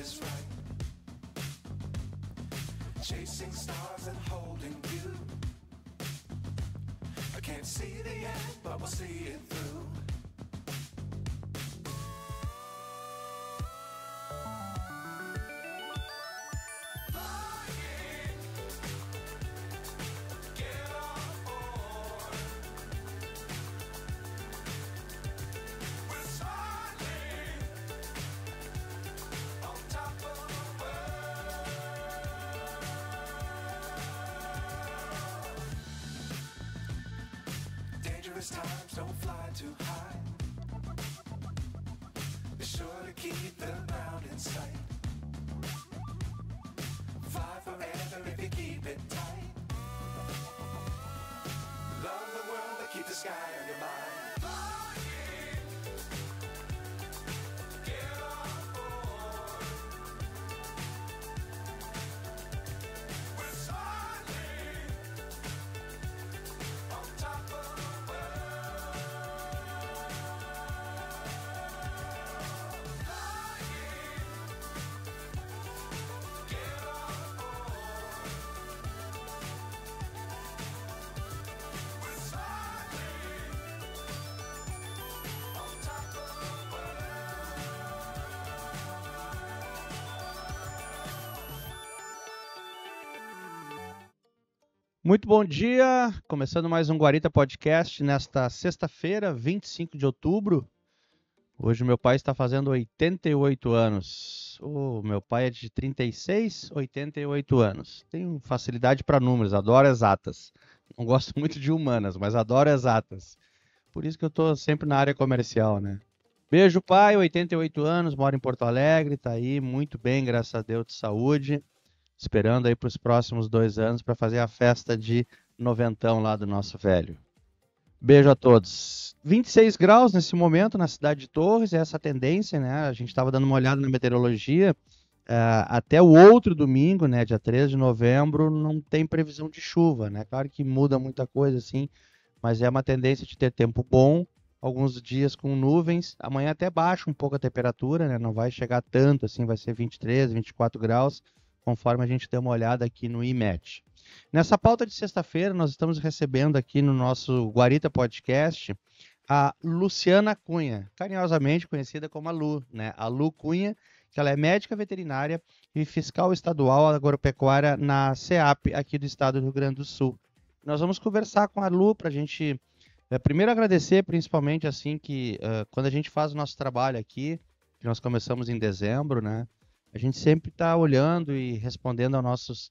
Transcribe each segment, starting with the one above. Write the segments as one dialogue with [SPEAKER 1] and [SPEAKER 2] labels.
[SPEAKER 1] is right. Chasing stars and holding you. I can't see the end, but we'll see it through. Times don't fly too high. Be sure to keep the ground in sight. Fly forever if you keep it tight. Love the world but keep the sky on your mind.
[SPEAKER 2] Muito bom dia, começando mais um Guarita Podcast nesta sexta-feira, 25 de outubro. Hoje meu pai está fazendo 88 anos. Meu pai é de 36, 88 anos. Tenho facilidade para números, adoro exatas. Não gosto muito de humanas, mas adoro exatas. Por isso que eu estou sempre na área comercial, né? Beijo, pai, 88 anos, mora em Porto Alegre, tá aí muito bem, graças a Deus, de saúde. Esperando aí para os próximos 2 anos para fazer a festa de noventão lá do nosso velho. Beijo a todos. 26 graus nesse momento na cidade de Torres, é essa a tendência, né? A gente estava dando uma olhada na meteorologia. Até o outro domingo, né, dia 13 de novembro, não tem previsão de chuva, né? Claro que muda muita coisa, assim, mas é uma tendência de ter tempo bom, alguns dias com nuvens. Amanhã até baixa um pouco a temperatura, né? Não vai chegar tanto, assim, vai ser 23, 24 graus. Conforme a gente deu uma olhada aqui no IMET. Nessa pauta de sexta-feira, nós estamos recebendo aqui no nosso Guarita Podcast a Luciana Cunha, carinhosamente conhecida como a Lu, né? A Lu Cunha, que ela é médica veterinária e fiscal estadual agropecuária na SEAP, aqui do estado do Rio Grande do Sul. Nós vamos conversar com a Lu para a gente, primeiro agradecer, principalmente assim, que quando a gente faz o nosso trabalho aqui, que nós começamos em dezembro, né? A gente sempre está olhando e respondendo aos nossos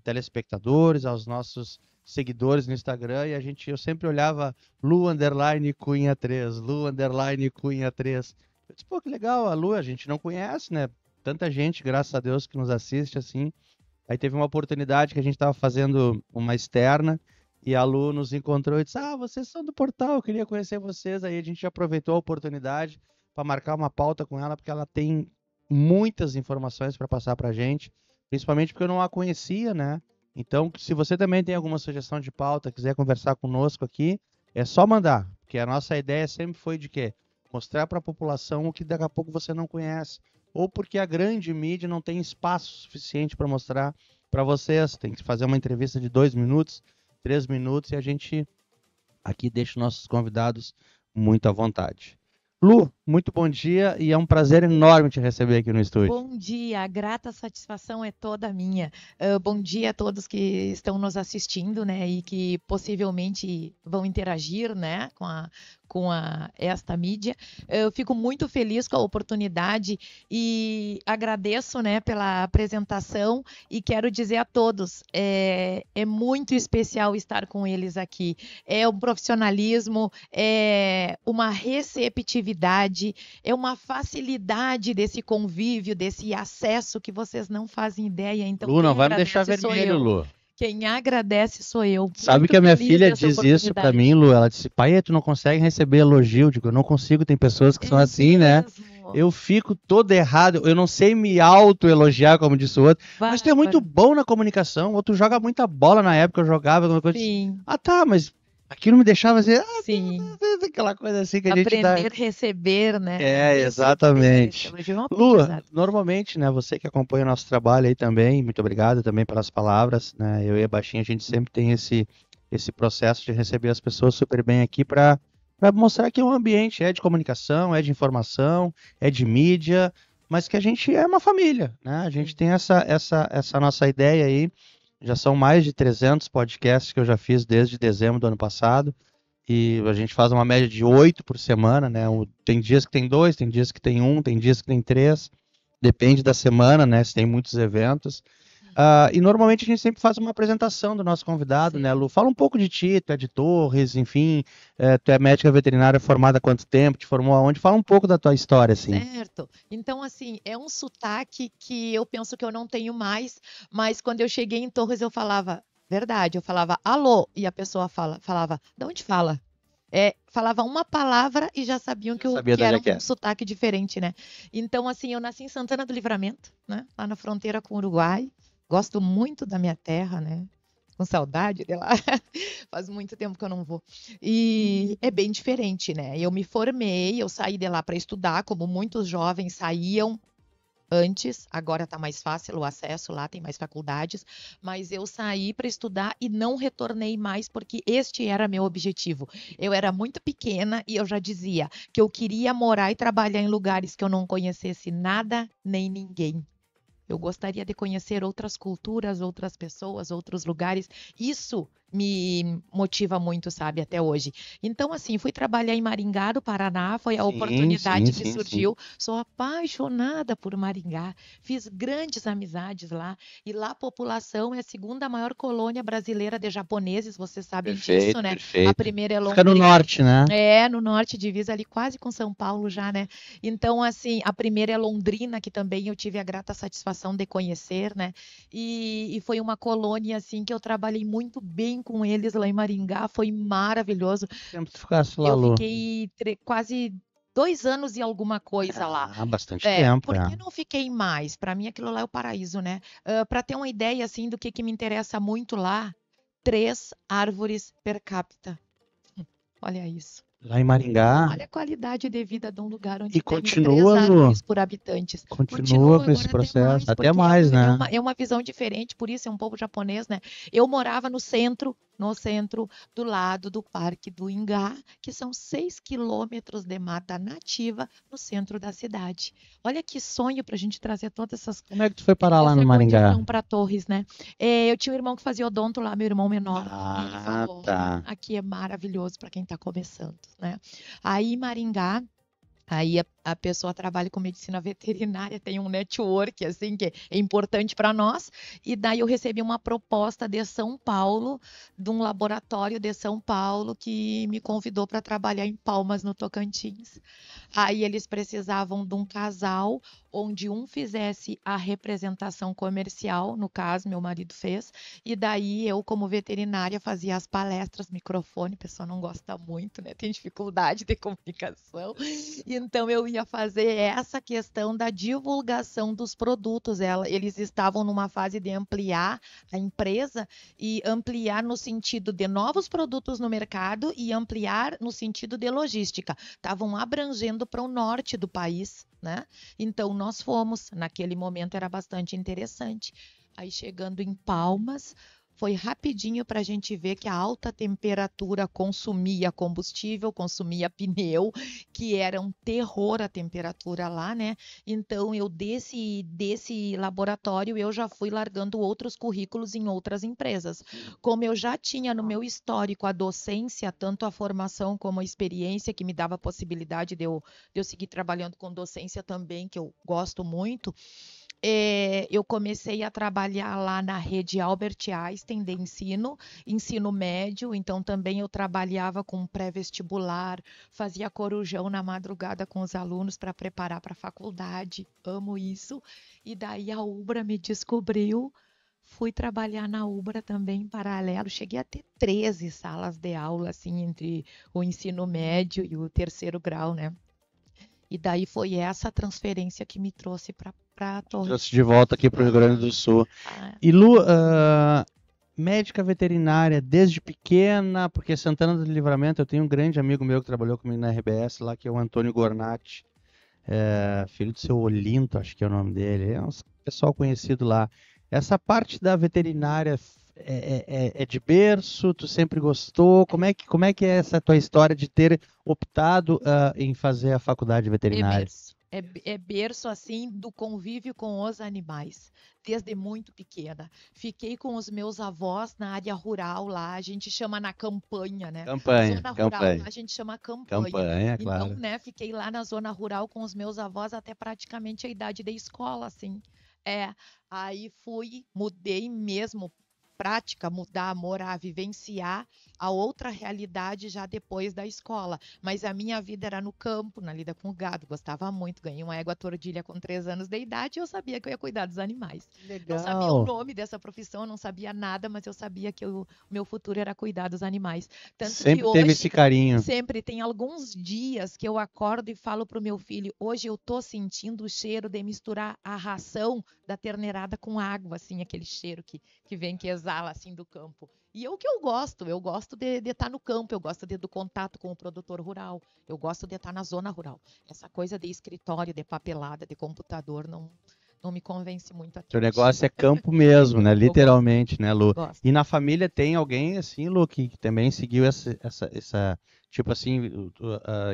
[SPEAKER 2] telespectadores, aos nossos seguidores no Instagram, e eu sempre olhava Lu_Cunha 3, Lu_Cunha 3. Eu disse, pô, que legal, a Lu, a gente não conhece, né? Tanta gente, graças a Deus, que nos assiste, assim. Aí teve uma oportunidade que a gente estava fazendo uma externa, e a Lu nos encontrou e disse, vocês são do portal, eu queria conhecer vocês. Aí a gente aproveitou a oportunidade para marcar uma pauta com ela, porque ela tem muitas informações para passar para a gente, principalmente porque eu não a conhecia, né? Então, se você também tem alguma sugestão de pauta, quiser conversar conosco aqui, é só mandar, porque a nossa ideia sempre foi de quê? Mostrar para a população o que daqui a pouco você não conhece, ou porque a grande mídia não tem espaço suficiente para mostrar para vocês. Tem que fazer uma entrevista de 2 minutos, 3 minutos, e a gente aqui deixa os nossos convidados muito à vontade. Lu, muito bom dia e é um prazer enorme te receber aqui no estúdio.
[SPEAKER 3] Bom dia, a grata satisfação é toda minha. Bom dia a todos que estão nos assistindo, né, e que possivelmente vão interagir, né, com esta mídia. Eu fico muito feliz com a oportunidade e agradeço, né, pela apresentação e quero dizer a todos, é muito especial estar com eles aqui. É um profissionalismo, é uma receptividade, é uma facilidade desse convívio, desse acesso que vocês não fazem ideia. Então,
[SPEAKER 2] Lu, não vai me deixar vermelho, Lu.
[SPEAKER 3] Quem agradece sou eu.
[SPEAKER 2] Sabe que a minha filha diz isso pra mim, Lu? Ela disse, pai, tu não consegue receber elogio. Eu digo, eu não consigo, tem pessoas que são assim, né? Eu fico todo errado, eu não sei me auto-elogiar, como disse o outro. Mas tu é muito bom na comunicação, ou tu joga muita bola na época, eu jogava. Alguma coisa.
[SPEAKER 3] Sim.
[SPEAKER 2] Tá, mas Aquilo me deixava assim,
[SPEAKER 3] Sim.
[SPEAKER 2] aquela coisa assim que a gente dá.
[SPEAKER 3] Aprender a receber, né?
[SPEAKER 2] É,
[SPEAKER 3] Receber
[SPEAKER 2] exatamente.
[SPEAKER 3] essa elogio é um
[SPEAKER 2] Lu,
[SPEAKER 3] aprendizado.
[SPEAKER 2] normalmente, né, você que acompanha o nosso trabalho aí também, muito obrigado também pelas palavras, né? Eu e a Baixinha, a gente sempre tem esse processo de receber as pessoas super bem aqui para mostrar que o ambiente é de comunicação, é de informação, é de mídia, mas que a gente é uma família, né? A gente tem essa nossa ideia aí. Já são mais de 300 podcasts que eu já fiz desde dezembro do ano passado. E a gente faz uma média de 8 por semana, né? Tem dias que tem 2, tem dias que tem 1, tem dias que tem 3. Depende da semana, né? Se tem muitos eventos. E normalmente a gente sempre faz uma apresentação do nosso convidado,
[SPEAKER 3] Sim.
[SPEAKER 2] né, Lu? Fala um pouco de ti, tu é de Torres, enfim, tu é médica veterinária formada há quanto tempo, te formou aonde? Fala um pouco da tua história, assim.
[SPEAKER 3] Certo. Então, assim, é um sotaque que eu penso que eu não tenho mais, mas quando eu cheguei em Torres eu falava, verdade, eu falava alô, e a pessoa falava, de onde fala? Falava uma palavra e já sabiam
[SPEAKER 2] Já sabia de
[SPEAKER 3] que
[SPEAKER 2] onde
[SPEAKER 3] era
[SPEAKER 2] é que é.
[SPEAKER 3] um sotaque diferente, né? Então, assim, eu nasci em Santana do Livramento, né? Lá na fronteira com o Uruguai. Gosto muito da minha terra, né? Com saudade de lá. Faz muito tempo que eu não vou. E é bem diferente, né? Eu me formei, eu saí de lá para estudar, como muitos jovens saíam antes, agora está mais fácil o acesso lá, tem mais faculdades, mas eu saí para estudar e não retornei mais porque este era meu objetivo. Eu era muito pequena e eu já dizia que eu queria morar e trabalhar em lugares que eu não conhecesse nada nem ninguém. Eu gostaria de conhecer outras culturas, outras pessoas, outros lugares. Isso me motiva muito, sabe, até hoje. Então, assim, fui trabalhar em Maringá, do Paraná, foi a oportunidade que surgiu. Sou apaixonada por Maringá, fiz grandes amizades lá. E lá a população é a segunda maior colônia brasileira de japoneses, vocês sabem disso, né?
[SPEAKER 2] Perfeito.
[SPEAKER 3] A primeira é
[SPEAKER 2] Fica no
[SPEAKER 3] Londrina.
[SPEAKER 2] norte, né?
[SPEAKER 3] É, no norte, divisa ali quase com São Paulo já, né? Então, assim, a primeira é Londrina, que também eu tive a grata satisfação de conhecer, né? E foi uma colônia, assim, que eu trabalhei muito bem com eles lá em Maringá, foi maravilhoso.
[SPEAKER 2] Quanto tempo tu ficasse lá,
[SPEAKER 3] Eu
[SPEAKER 2] Lu?
[SPEAKER 3] fiquei quase 2 anos e alguma coisa lá.
[SPEAKER 2] Bastante tempo,
[SPEAKER 3] Por que não fiquei mais? Para mim, aquilo lá é o paraíso, né? Para ter uma ideia, assim, do que me interessa muito lá, 3 árvores per capita. Olha isso.
[SPEAKER 2] Lá em Maringá.
[SPEAKER 3] Olha a qualidade de vida de um lugar onde
[SPEAKER 2] E
[SPEAKER 3] tem
[SPEAKER 2] continua,
[SPEAKER 3] 3
[SPEAKER 2] Lu?
[SPEAKER 3] árvores por habitantes.
[SPEAKER 2] Continua com esse
[SPEAKER 3] agora
[SPEAKER 2] processo. Até
[SPEAKER 3] porque
[SPEAKER 2] mais, né?
[SPEAKER 3] é uma visão diferente, por isso é um povo japonês, né? Eu morava no centro, do lado do Parque do Ingá, que são 6 quilômetros de mata nativa no centro da cidade. Olha que sonho para a gente trazer todas essas
[SPEAKER 2] Como é que tu foi parar lá no Maringá?
[SPEAKER 3] para Torres, né? Eu tinha um irmão que fazia odonto lá, meu irmão menor. E ele falou,
[SPEAKER 2] Tá.
[SPEAKER 3] aqui é maravilhoso para quem está começando, né? Aí, em Maringá, aí a pessoa trabalha com medicina veterinária, tem um network, assim, que é importante para nós. E daí eu recebi uma proposta de São Paulo, de um laboratório de São Paulo, que me convidou para trabalhar em Palmas, no Tocantins. Aí eles precisavam de um casal, onde um fizesse a representação comercial, no caso, meu marido fez, e daí eu, como veterinária, fazia as palestras, microfone, a pessoa não gosta muito, né? Tem dificuldade de comunicação. Então eu ia fazer essa questão da divulgação dos produtos. Eles estavam numa fase de ampliar a empresa e ampliar no sentido de novos produtos no mercado e ampliar no sentido de logística. Estavam abrangendo para o norte do país, né? Então nós fomos, naquele momento era bastante interessante. Aí chegando em Palmas, foi rapidinho para a gente ver que a alta temperatura consumia combustível, consumia pneu, que era um terror a temperatura lá, né? Então, eu desse laboratório, eu já fui largando outros currículos em outras empresas. Como eu já tinha no meu histórico a docência, tanto a formação como a experiência, que me dava a possibilidade de eu seguir trabalhando com docência também, que eu gosto muito, eu comecei a trabalhar lá na rede Albert Einstein de ensino médio, então também eu trabalhava com pré-vestibular, fazia corujão na madrugada com os alunos para preparar para a faculdade, amo isso. E daí a Ubra me descobriu, fui trabalhar na Ubra também em paralelo, cheguei a ter 13 salas de aula, assim, entre o ensino médio e o 3º grau, né? E daí foi essa transferência que me trouxe para Torres.
[SPEAKER 2] Trouxe de volta aqui para o Rio Grande do Sul. E Lu, médica veterinária desde pequena, porque Santana do Livramento, eu tenho um grande amigo meu que trabalhou comigo na RBS lá, que é o Antônio Gornati, filho do seu Olinto, acho que é o nome dele, é um pessoal conhecido lá. Essa parte da veterinária é de berço, tu sempre gostou? Como é que é essa tua história de ter optado em fazer a faculdade veterinária?
[SPEAKER 3] É berço, assim, do convívio com os animais, desde muito pequena. Fiquei com os meus avós na área rural lá, a gente chama na campanha, né? Zona rural, lá a gente chama campanha.
[SPEAKER 2] Campanha,
[SPEAKER 3] Então,
[SPEAKER 2] claro.
[SPEAKER 3] né, fiquei lá na zona rural com os meus avós até praticamente a idade da escola, assim. Aí mudei mesmo, mudar, morar, vivenciar a outra realidade já depois da escola. Mas a minha vida era no campo, na lida com o gado, gostava muito. Ganhei uma égua tordilha com 3 anos de idade e eu sabia que eu ia cuidar dos animais.
[SPEAKER 2] Legal.
[SPEAKER 3] Não sabia o nome dessa profissão, não sabia nada, mas eu sabia que o meu futuro era cuidar dos animais. Tanto
[SPEAKER 2] Sempre
[SPEAKER 3] que
[SPEAKER 2] teve
[SPEAKER 3] hoje,
[SPEAKER 2] esse carinho.
[SPEAKER 3] sempre tem alguns dias que eu acordo e falo pro meu filho, hoje eu tô sentindo o cheiro de misturar a ração da terneirada com água, assim, aquele cheiro que vem, que exala, assim, do campo. E eu gosto de estar no campo, eu gosto do contato com o produtor rural, eu gosto de estar na zona rural. Essa coisa de escritório, de papelada, de computador, não me convence muito aqui.
[SPEAKER 2] Teu negócio é campo mesmo, né? Literalmente, né, Lu?
[SPEAKER 3] Gosto.
[SPEAKER 2] E na família tem alguém assim, Lu, que também seguiu essa tipo assim,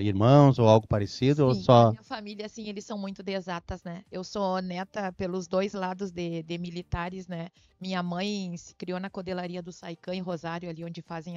[SPEAKER 2] irmãos ou algo parecido?
[SPEAKER 3] Sim,
[SPEAKER 2] ou só...
[SPEAKER 3] a minha família, assim, eles são muito de exatas, né? Eu sou neta pelos 2 lados de militares, né? Minha mãe se criou na Codelaria do Saicã, em Rosário, ali onde fazem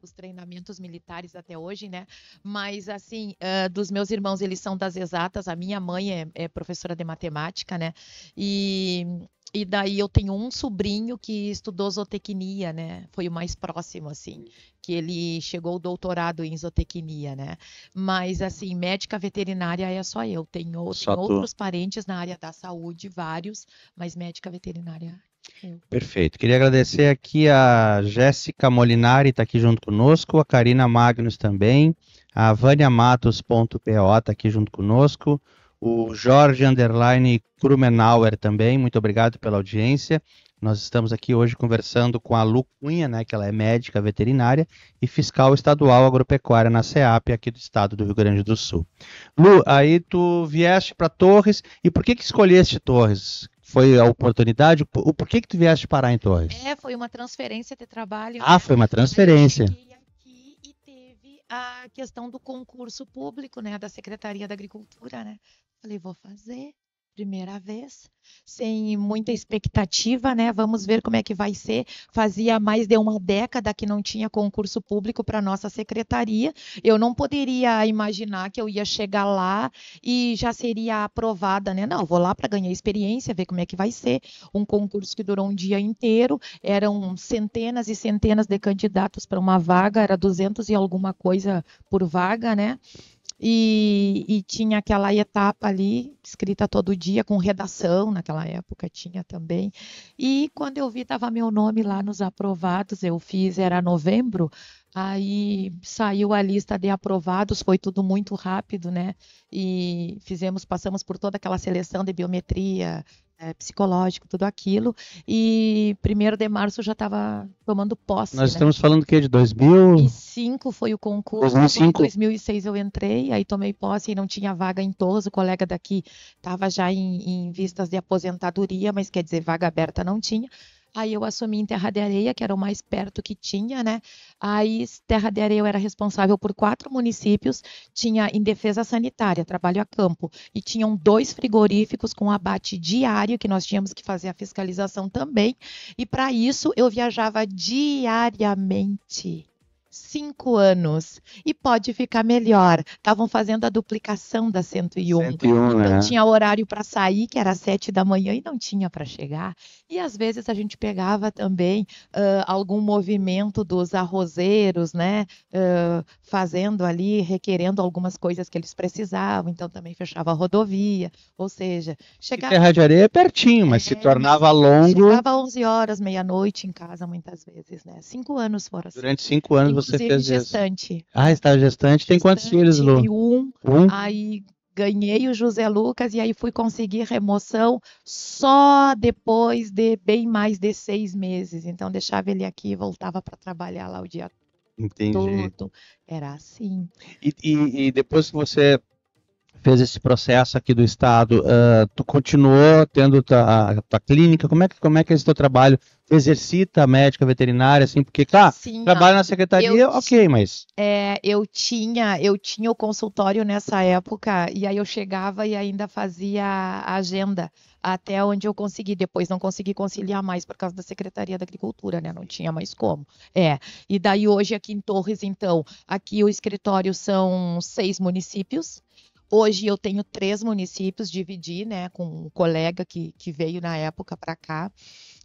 [SPEAKER 3] os treinamentos militares até hoje, né? Mas, assim, dos meus irmãos, eles são das exatas. A minha mãe é professora de matemática, né? E daí eu tenho um sobrinho que estudou zootecnia, né? Foi o mais próximo, assim, que ele chegou ao doutorado em zootecnia, né? Mas, assim, médica veterinária é só eu. Tenho outros parentes na área da saúde, vários, mas médica veterinária eu.
[SPEAKER 2] Perfeito. Queria agradecer aqui a Jéssica Molinari, está aqui junto conosco, a Karina Magnus também, a Vânia Matos.po está aqui junto conosco, o Jorge Krumenauer também, muito obrigado pela audiência. Nós estamos aqui hoje conversando com a Lu Cunha, né, que ela é médica veterinária e fiscal estadual agropecuária na SEAP aqui do estado do Rio Grande do Sul. Lu, aí tu vieste para Torres, e por que escolheste Torres? Foi a oportunidade? Por que tu vieste parar em Torres?
[SPEAKER 3] Foi uma transferência de trabalho.
[SPEAKER 2] Ah, foi uma transferência.
[SPEAKER 3] Eu cheguei aqui e teve a questão do concurso público, né, da Secretaria da Agricultura, né? Falei, vou fazer. Primeira vez, sem muita expectativa, né? Vamos ver como é que vai ser. Fazia mais de uma década que não tinha concurso público para nossa secretaria. Eu não poderia imaginar que eu ia chegar lá e já seria aprovada, né? Não, vou lá para ganhar experiência, ver como é que vai ser. Um concurso que durou um dia inteiro, eram centenas e centenas de candidatos para uma vaga, era 200 e alguma coisa por vaga, né? E tinha aquela etapa ali, escrita todo dia, com redação, naquela época tinha também. E quando eu vi, estava meu nome lá nos aprovados, eu fiz, era novembro, aí saiu a lista de aprovados, foi tudo muito rápido, né? E passamos por toda aquela seleção de biometria, psicológico, tudo aquilo, e 1º de março eu já estava tomando posse.
[SPEAKER 2] Nós
[SPEAKER 3] né?
[SPEAKER 2] estamos falando o quê? De 2000?
[SPEAKER 3] 2005 foi o concurso,
[SPEAKER 2] 2005?
[SPEAKER 3] Em 2006 eu entrei, aí tomei posse e não tinha vaga em Torres, o colega daqui estava já em vistas de aposentadoria, mas quer dizer, vaga aberta não tinha. Aí eu assumi em Terra de Areia, que era o mais perto que tinha, né? Aí Terra de Areia eu era responsável por 4 municípios, tinha em defesa sanitária, trabalho a campo, e tinham 2 frigoríficos com abate diário, que nós tínhamos que fazer a fiscalização também, e para isso eu viajava diariamente. 5 anos. E pode ficar melhor. Estavam fazendo a duplicação da 101.
[SPEAKER 2] 101,
[SPEAKER 3] então
[SPEAKER 2] né?
[SPEAKER 3] tinha horário para sair, que era 7 da manhã, e não tinha para chegar. E às vezes a gente pegava também algum movimento dos arrozeiros, né? Fazendo ali, requerendo algumas coisas que eles precisavam. Então também fechava a rodovia. Ou seja, chegava.
[SPEAKER 2] Terra de Areia é pertinho, mas se tornava longo.
[SPEAKER 3] Chegava 11 horas, meia-noite em casa, muitas vezes, né? 5 anos fora assim.
[SPEAKER 2] Durante 5 anos você
[SPEAKER 3] Inclusive
[SPEAKER 2] fez isso.
[SPEAKER 3] gestante.
[SPEAKER 2] Ah, está gestante. Tem quantos filhos, Lu?
[SPEAKER 3] Tive um.
[SPEAKER 2] Um?
[SPEAKER 3] Aí ganhei o José Lucas e aí fui conseguir remoção só depois de bem mais de 6 meses. Então, deixava ele aqui e voltava para trabalhar lá o dia
[SPEAKER 2] Entendi.
[SPEAKER 3] todo. Era assim.
[SPEAKER 2] E depois que você fez esse processo aqui do estado, tu continuou tendo a tua clínica? Como é que é esse teu trabalho? Tu exercita a médica veterinária, assim, porque, claro,
[SPEAKER 3] Sim, ó,
[SPEAKER 2] trabalho na secretaria, ok, mas
[SPEAKER 3] eu tinha o consultório nessa época e aí eu chegava e ainda fazia a agenda até onde eu consegui. Depois não consegui conciliar mais por causa da Secretaria da Agricultura, né? Não tinha mais como. E daí hoje aqui em Torres, então, aqui o escritório são 6 municípios. Hoje eu tenho 3 municípios, dividi, né, com um colega que veio na época para cá.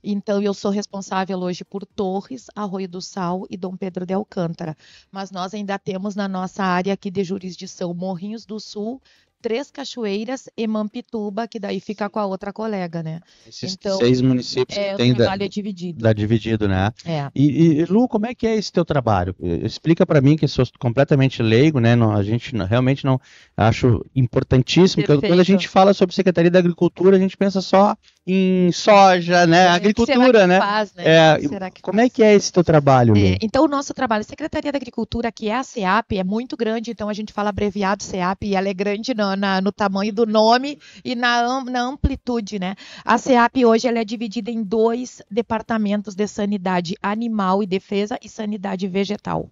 [SPEAKER 3] Então, eu sou responsável hoje por Torres, Arroio do Sal e Dom Pedro de Alcântara. Mas nós ainda temos na nossa área aqui de jurisdição Morrinhos do Sul, Três Cachoeiras e Mampituba, que daí fica com a outra colega, né?
[SPEAKER 2] esses
[SPEAKER 3] Então,
[SPEAKER 2] 6 municípios que
[SPEAKER 3] o
[SPEAKER 2] tem
[SPEAKER 3] trabalho é dividido.
[SPEAKER 2] dá dividido, né?
[SPEAKER 3] É.
[SPEAKER 2] E, Lu, como é que é esse teu trabalho? Explica para mim, que sou completamente leigo, né? A gente realmente não acho importantíssimo. Quando a
[SPEAKER 3] Perfeito.
[SPEAKER 2] gente fala sobre Secretaria da Agricultura, a gente pensa só em soja, né? Agricultura,
[SPEAKER 3] será que
[SPEAKER 2] né?
[SPEAKER 3] faz, né?
[SPEAKER 2] Será que como é que é esse teu trabalho, Lu?
[SPEAKER 3] Então, o nosso trabalho, a Secretaria da Agricultura, que é a SEAP, é muito grande, então a gente fala abreviado SEAP, e ela é grande no tamanho do nome e na amplitude, né? A SEAP hoje ela é dividida em 2 departamentos de sanidade animal e defesa e sanidade vegetal.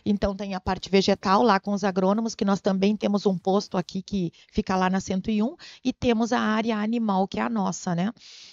[SPEAKER 3] Então, tem a parte vegetal lá com os agrônomos, que nós também temos um posto aqui que fica lá na 101, e temos a área animal, que é a nossa, né?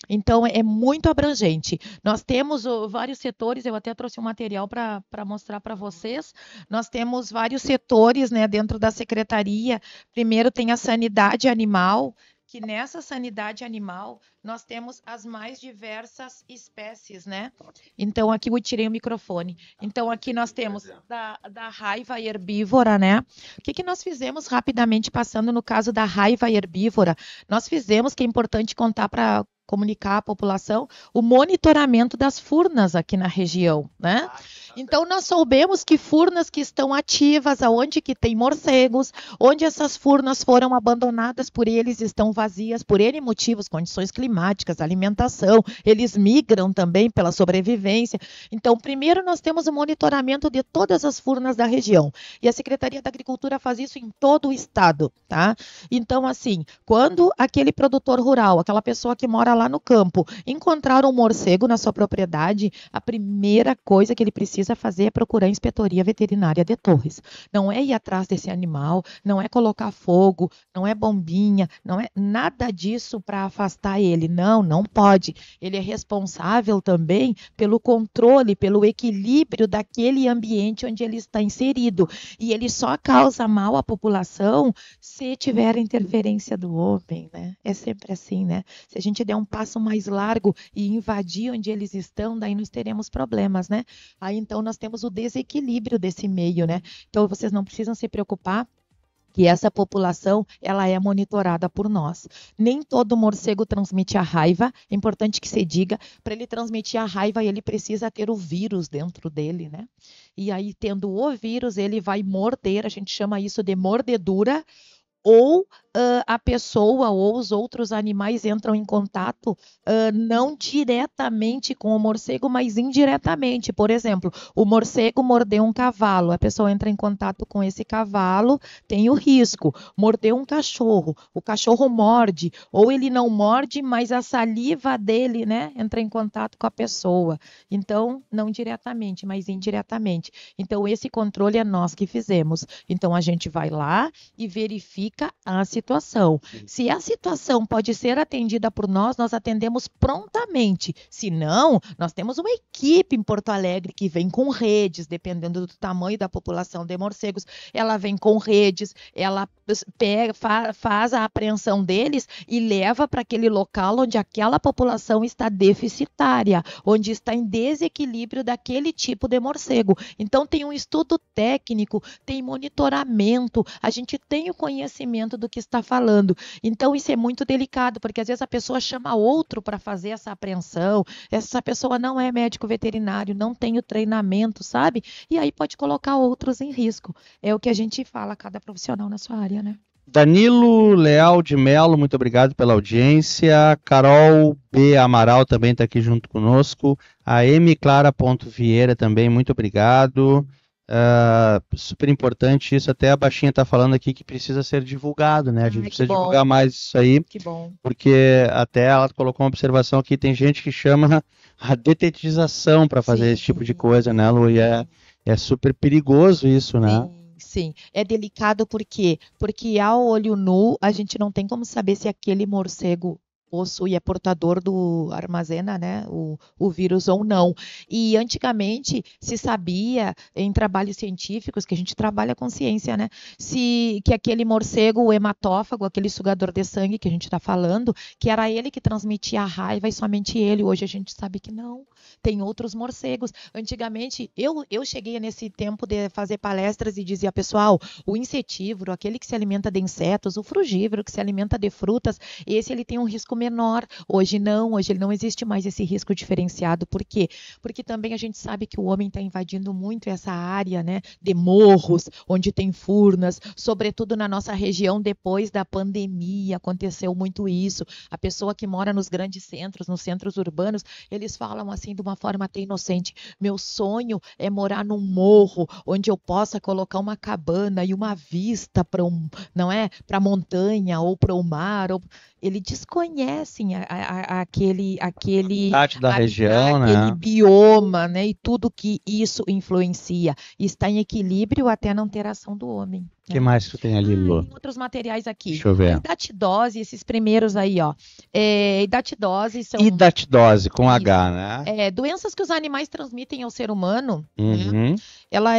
[SPEAKER 3] Então, é muito abrangente. Nós temos vários setores, eu até trouxe um material para mostrar para vocês. Nós temos vários setores, né, dentro da secretaria. Primeiro tem a sanidade animal, que nessa sanidade animal nós temos as mais diversas espécies, né? Então, aqui eu tirei o microfone. Então, aqui nós temos da raiva herbívora, né? O que nós fizemos rapidamente, passando no caso da raiva herbívora? Nós fizemos, que é importante contar para comunicar à população, o monitoramento das furnas aqui na região, né? Então, nós soubemos que furnas que estão ativas, aonde que tem morcegos, onde essas furnas foram abandonadas por eles, estão vazias por N motivos, condições climáticas, alimentação, eles migram também pela sobrevivência. Então, primeiro nós temos o monitoramento de todas as furnas da região, e a Secretaria da Agricultura faz isso em todo o estado, tá? Então, assim, quando aquele produtor rural, aquela pessoa que mora lá no campo, encontrar um morcego na sua propriedade, a primeira coisa que ele precisa fazer é procurar a Inspetoria Veterinária de Torres. Não é ir atrás desse animal, não é colocar fogo, não é bombinha, não é nada disso para afastar ele. Não pode. Ele é responsável também pelo controle, pelo equilíbrio daquele ambiente onde ele está inserido. E ele só causa mal à população se tiver interferência do homem, né? É sempre assim, né? Se a gente der um passo mais largo e invadir onde eles estão, daí nós teremos problemas, né? Aí, então, nós temos o desequilíbrio desse meio, né? Então, vocês não precisam se preocupar que essa população, ela é monitorada por nós. Nem todo morcego transmite a raiva, é importante que se diga, para ele transmitir a raiva, ele precisa ter o vírus dentro dele, né? E aí, tendo o vírus, ele vai morder, a gente chama isso de mordedura, ou a pessoa ou os outros animais entram em contato não diretamente com o morcego, mas indiretamente. Por exemplo, o morcego mordeu um cavalo, a pessoa entra em contato com esse cavalo, tem o risco. Mordeu um cachorro, o cachorro morde, ou ele não morde, mas a saliva dele, né, entra em contato com a pessoa. Então, não diretamente, mas indiretamente. Então, esse controle é nós que fizemos. Então, a gente vai lá e verifica a situação. Se a situação pode ser atendida por nós, nós atendemos prontamente. Se não, nós temos uma equipe em Porto Alegre que vem com redes, dependendo do tamanho da população de morcegos, ela vem com redes, ela faz a apreensão deles e leva para aquele local onde aquela população está deficitária, onde está em desequilíbrio daquele tipo de morcego. Então, tem um estudo técnico, tem monitoramento, a gente tem o conhecimento do que está falando. Então, isso é muito delicado, porque às vezes a pessoa chama outro para fazer essa apreensão, essa pessoa não é médico veterinário, não tem o treinamento, sabe? E aí pode colocar outros em risco. É o que a gente fala, cada profissional na sua área, né?
[SPEAKER 2] Danilo Leal de Melo, muito obrigado pela audiência. Carol B. Amaral também está aqui junto conosco. A M. Clara.Vieira também, muito obrigado. Super importante isso, até a Baixinha está falando aqui que precisa ser divulgado, né? A gente precisa divulgar mais isso aí,
[SPEAKER 3] Que bom.
[SPEAKER 2] porque até ela colocou uma observação aqui, tem gente que chama a detetização para fazer
[SPEAKER 3] Sim.
[SPEAKER 2] esse tipo de coisa, né, Lu? E é super perigoso isso, né?
[SPEAKER 3] Sim, é delicado por quê? Porque ao olho nu a gente não tem como saber se aquele morcego possui, é portador armazena, né, o vírus ou não. E antigamente se sabia em trabalhos científicos, que a gente trabalha com ciência, né, que aquele morcego, o hematófago, aquele sugador de sangue que a gente está falando, que era ele que transmitia a raiva e somente ele. Hoje a gente sabe que não. Tem outros morcegos. Antigamente, eu cheguei nesse tempo de fazer palestras e dizia, pessoal, o insetívoro, aquele que se alimenta de insetos, o frugívoro que se alimenta de frutas, esse ele tem um risco menor. Hoje não, hoje ele não existe mais esse risco diferenciado. Por quê? Porque também a gente sabe que o homem está invadindo muito essa área, né, de morros, onde tem furnas, sobretudo na nossa região depois da pandemia, aconteceu muito isso. A pessoa que mora nos grandes centros, nos centros urbanos, eles falam assim de uma forma até inocente, meu sonho é morar num morro onde eu possa colocar uma cabana e uma vista para não é, para a montanha ou para o mar. Eles desconhecem aquele
[SPEAKER 2] da região, né?
[SPEAKER 3] aquele bioma, né? E tudo que isso influencia. Está em equilíbrio até na interação do homem.
[SPEAKER 2] O que mais que tu tem ali, Lu?
[SPEAKER 3] Tem outros materiais aqui.
[SPEAKER 2] Deixa eu ver.
[SPEAKER 3] Hidatidose, esses primeiros aí, ó. Hidatidose são...
[SPEAKER 2] Hidatidose, com H, né?
[SPEAKER 3] Doenças que os animais transmitem ao ser humano.
[SPEAKER 2] Uhum.
[SPEAKER 3] Né? Ela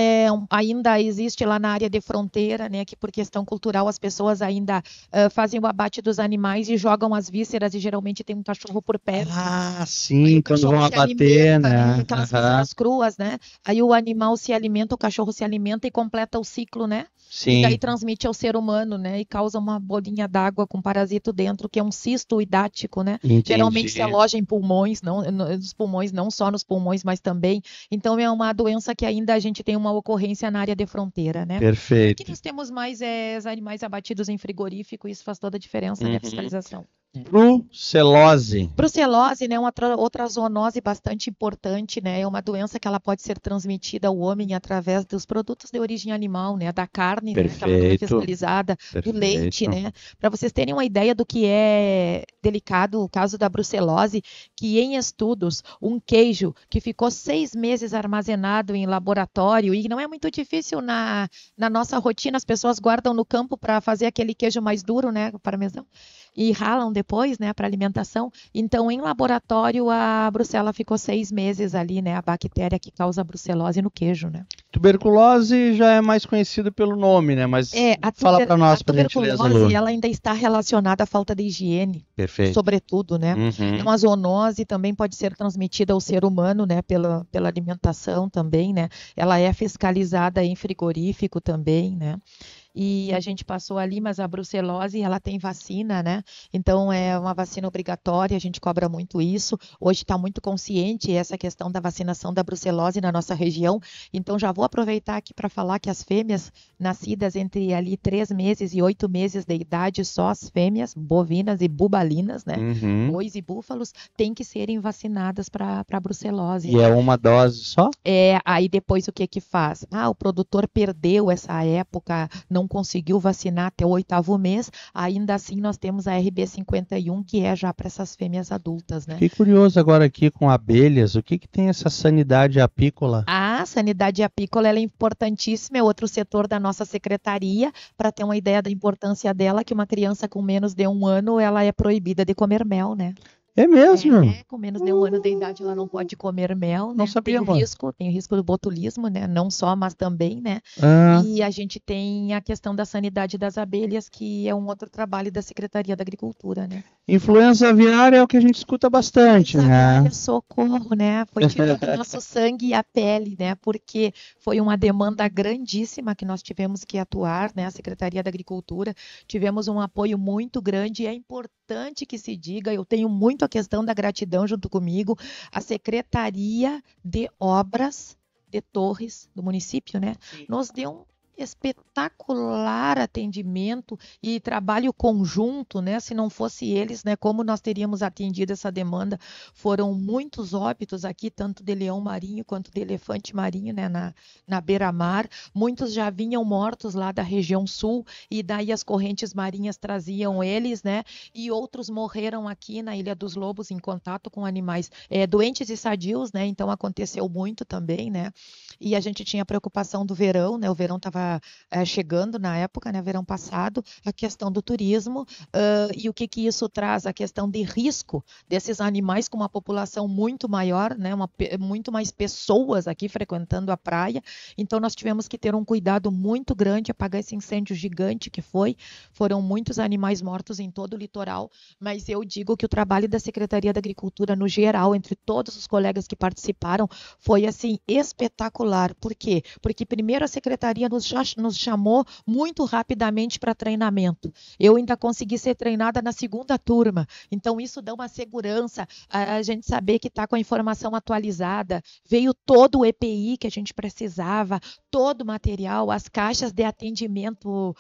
[SPEAKER 3] ainda existe lá na área de fronteira, né? Que por questão cultural as pessoas ainda fazem o abate dos animais e jogam as vísceras, e geralmente tem um cachorro por perto.
[SPEAKER 2] Ah, sim, quando vão abater, né?
[SPEAKER 3] Aquelas vísceras cruas, né? Aí o animal se alimenta, o cachorro se alimenta e completa o ciclo, né?
[SPEAKER 2] Sim.
[SPEAKER 3] E daí transmite ao ser humano, né? E causa uma bolinha d'água com parasito dentro, que é um cisto hidático, né?
[SPEAKER 2] Entendi.
[SPEAKER 3] Geralmente se aloja em pulmões, nos pulmões, não só nos pulmões, mas também. Então é uma doença que ainda a gente tem uma ocorrência na área de fronteira, né?
[SPEAKER 2] Perfeito.
[SPEAKER 3] Aqui nós temos mais os animais abatidos em frigorífico, isso faz toda a diferença na fiscalização.
[SPEAKER 2] Brucelose.
[SPEAKER 3] Brucelose, né, outra zoonose bastante importante, né, é uma doença que ela pode ser transmitida ao homem através dos produtos de origem animal, né, da carne, né, que ela não é fiscalizada, do leite, né, para vocês terem uma ideia do que é delicado o caso da brucelose, que em estudos, um queijo que ficou 6 meses armazenado em laboratório, e não é muito difícil na nossa rotina, as pessoas guardam no campo para fazer aquele queijo mais duro, né, o parmesão, e ralam depois, né, para alimentação. Então, em laboratório, a brucela ficou 6 meses ali, né, a bactéria que causa a brucelose no queijo, né.
[SPEAKER 2] Tuberculose já é mais conhecido pelo nome, né, mas fala para nós, por gentileza, Lu.
[SPEAKER 3] A tuberculose, ela ainda está relacionada à falta de higiene.
[SPEAKER 2] Perfeito.
[SPEAKER 3] Sobretudo, né. Então, a zoonose também pode ser transmitida ao ser humano, né, pela alimentação também, né. Ela é fiscalizada em frigorífico também, né. E a gente passou ali, mas a brucelose, ela tem vacina, né? Então, é uma vacina obrigatória, a gente cobra muito isso. Hoje está muito consciente essa questão da vacinação da brucelose na nossa região. Então, já vou aproveitar aqui para falar que as fêmeas nascidas entre ali 3 meses e 8 meses de idade, só as fêmeas, bovinas e bubalinas, né? Bois e búfalos, têm que serem vacinadas para a brucelose.
[SPEAKER 2] E é uma dose só?
[SPEAKER 3] Aí depois o que faz? O produtor perdeu essa época, não conseguiu vacinar até o 8º mês, ainda assim nós temos a RB51, que é já para essas fêmeas adultas, né?
[SPEAKER 2] Fiquei curioso agora aqui com abelhas, o que tem essa sanidade apícola?
[SPEAKER 3] A sanidade apícola, ela é importantíssima, é outro setor da nossa secretaria, para ter uma ideia da importância dela, que uma criança com menos de 1 ano, ela é proibida de comer mel, né?
[SPEAKER 2] É mesmo?
[SPEAKER 3] Com menos de 1 ano de idade ela não pode comer mel, né?
[SPEAKER 2] Não sabia,
[SPEAKER 3] tem o risco do botulismo, né? Não só, mas também, né? E a gente tem a questão da sanidade das abelhas, que é um outro trabalho da Secretaria da Agricultura, né?
[SPEAKER 2] Influenza aviária é o que a gente escuta bastante, né?
[SPEAKER 3] Socorro, né? Foi tirando do nosso sangue e a pele, né? Porque foi uma demanda grandíssima que nós tivemos que atuar, né? A Secretaria da Agricultura, tivemos um apoio muito grande, e é importante que se diga, eu tenho muito a questão da gratidão junto comigo, a Secretaria de Obras de Torres do município, né? Nos deu espetacular atendimento e trabalho conjunto, né? Se não fosse eles, né, como nós teríamos atendido essa demanda? Foram muitos óbitos aqui, tanto de leão marinho quanto de elefante marinho, né, na beira-mar. Muitos já vinham mortos lá da região sul e daí as correntes marinhas traziam eles, né? E outros morreram aqui na Ilha dos Lobos em contato com animais doentes e sadios, né? Então aconteceu muito também, né? E a gente tinha preocupação do verão, né? O verão estava chegando na época, né? Verão passado, a questão do turismo e o que isso traz? A questão de risco desses animais com uma população muito maior, né? Muito mais pessoas aqui frequentando a praia. Então nós tivemos que ter um cuidado muito grande, apagar esse incêndio gigante que foi. Foram muitos animais mortos em todo o litoral, mas eu digo que o trabalho da Secretaria da Agricultura no geral, entre todos os colegas que participaram, foi assim espetacular. Por quê? Porque primeiro a secretaria nos chamou muito rapidamente para treinamento. Eu ainda consegui ser treinada na segunda turma. Então isso dá uma segurança, a gente saber que está com a informação atualizada. Veio todo o EPI que a gente precisava, todo o material, as caixas de atendimento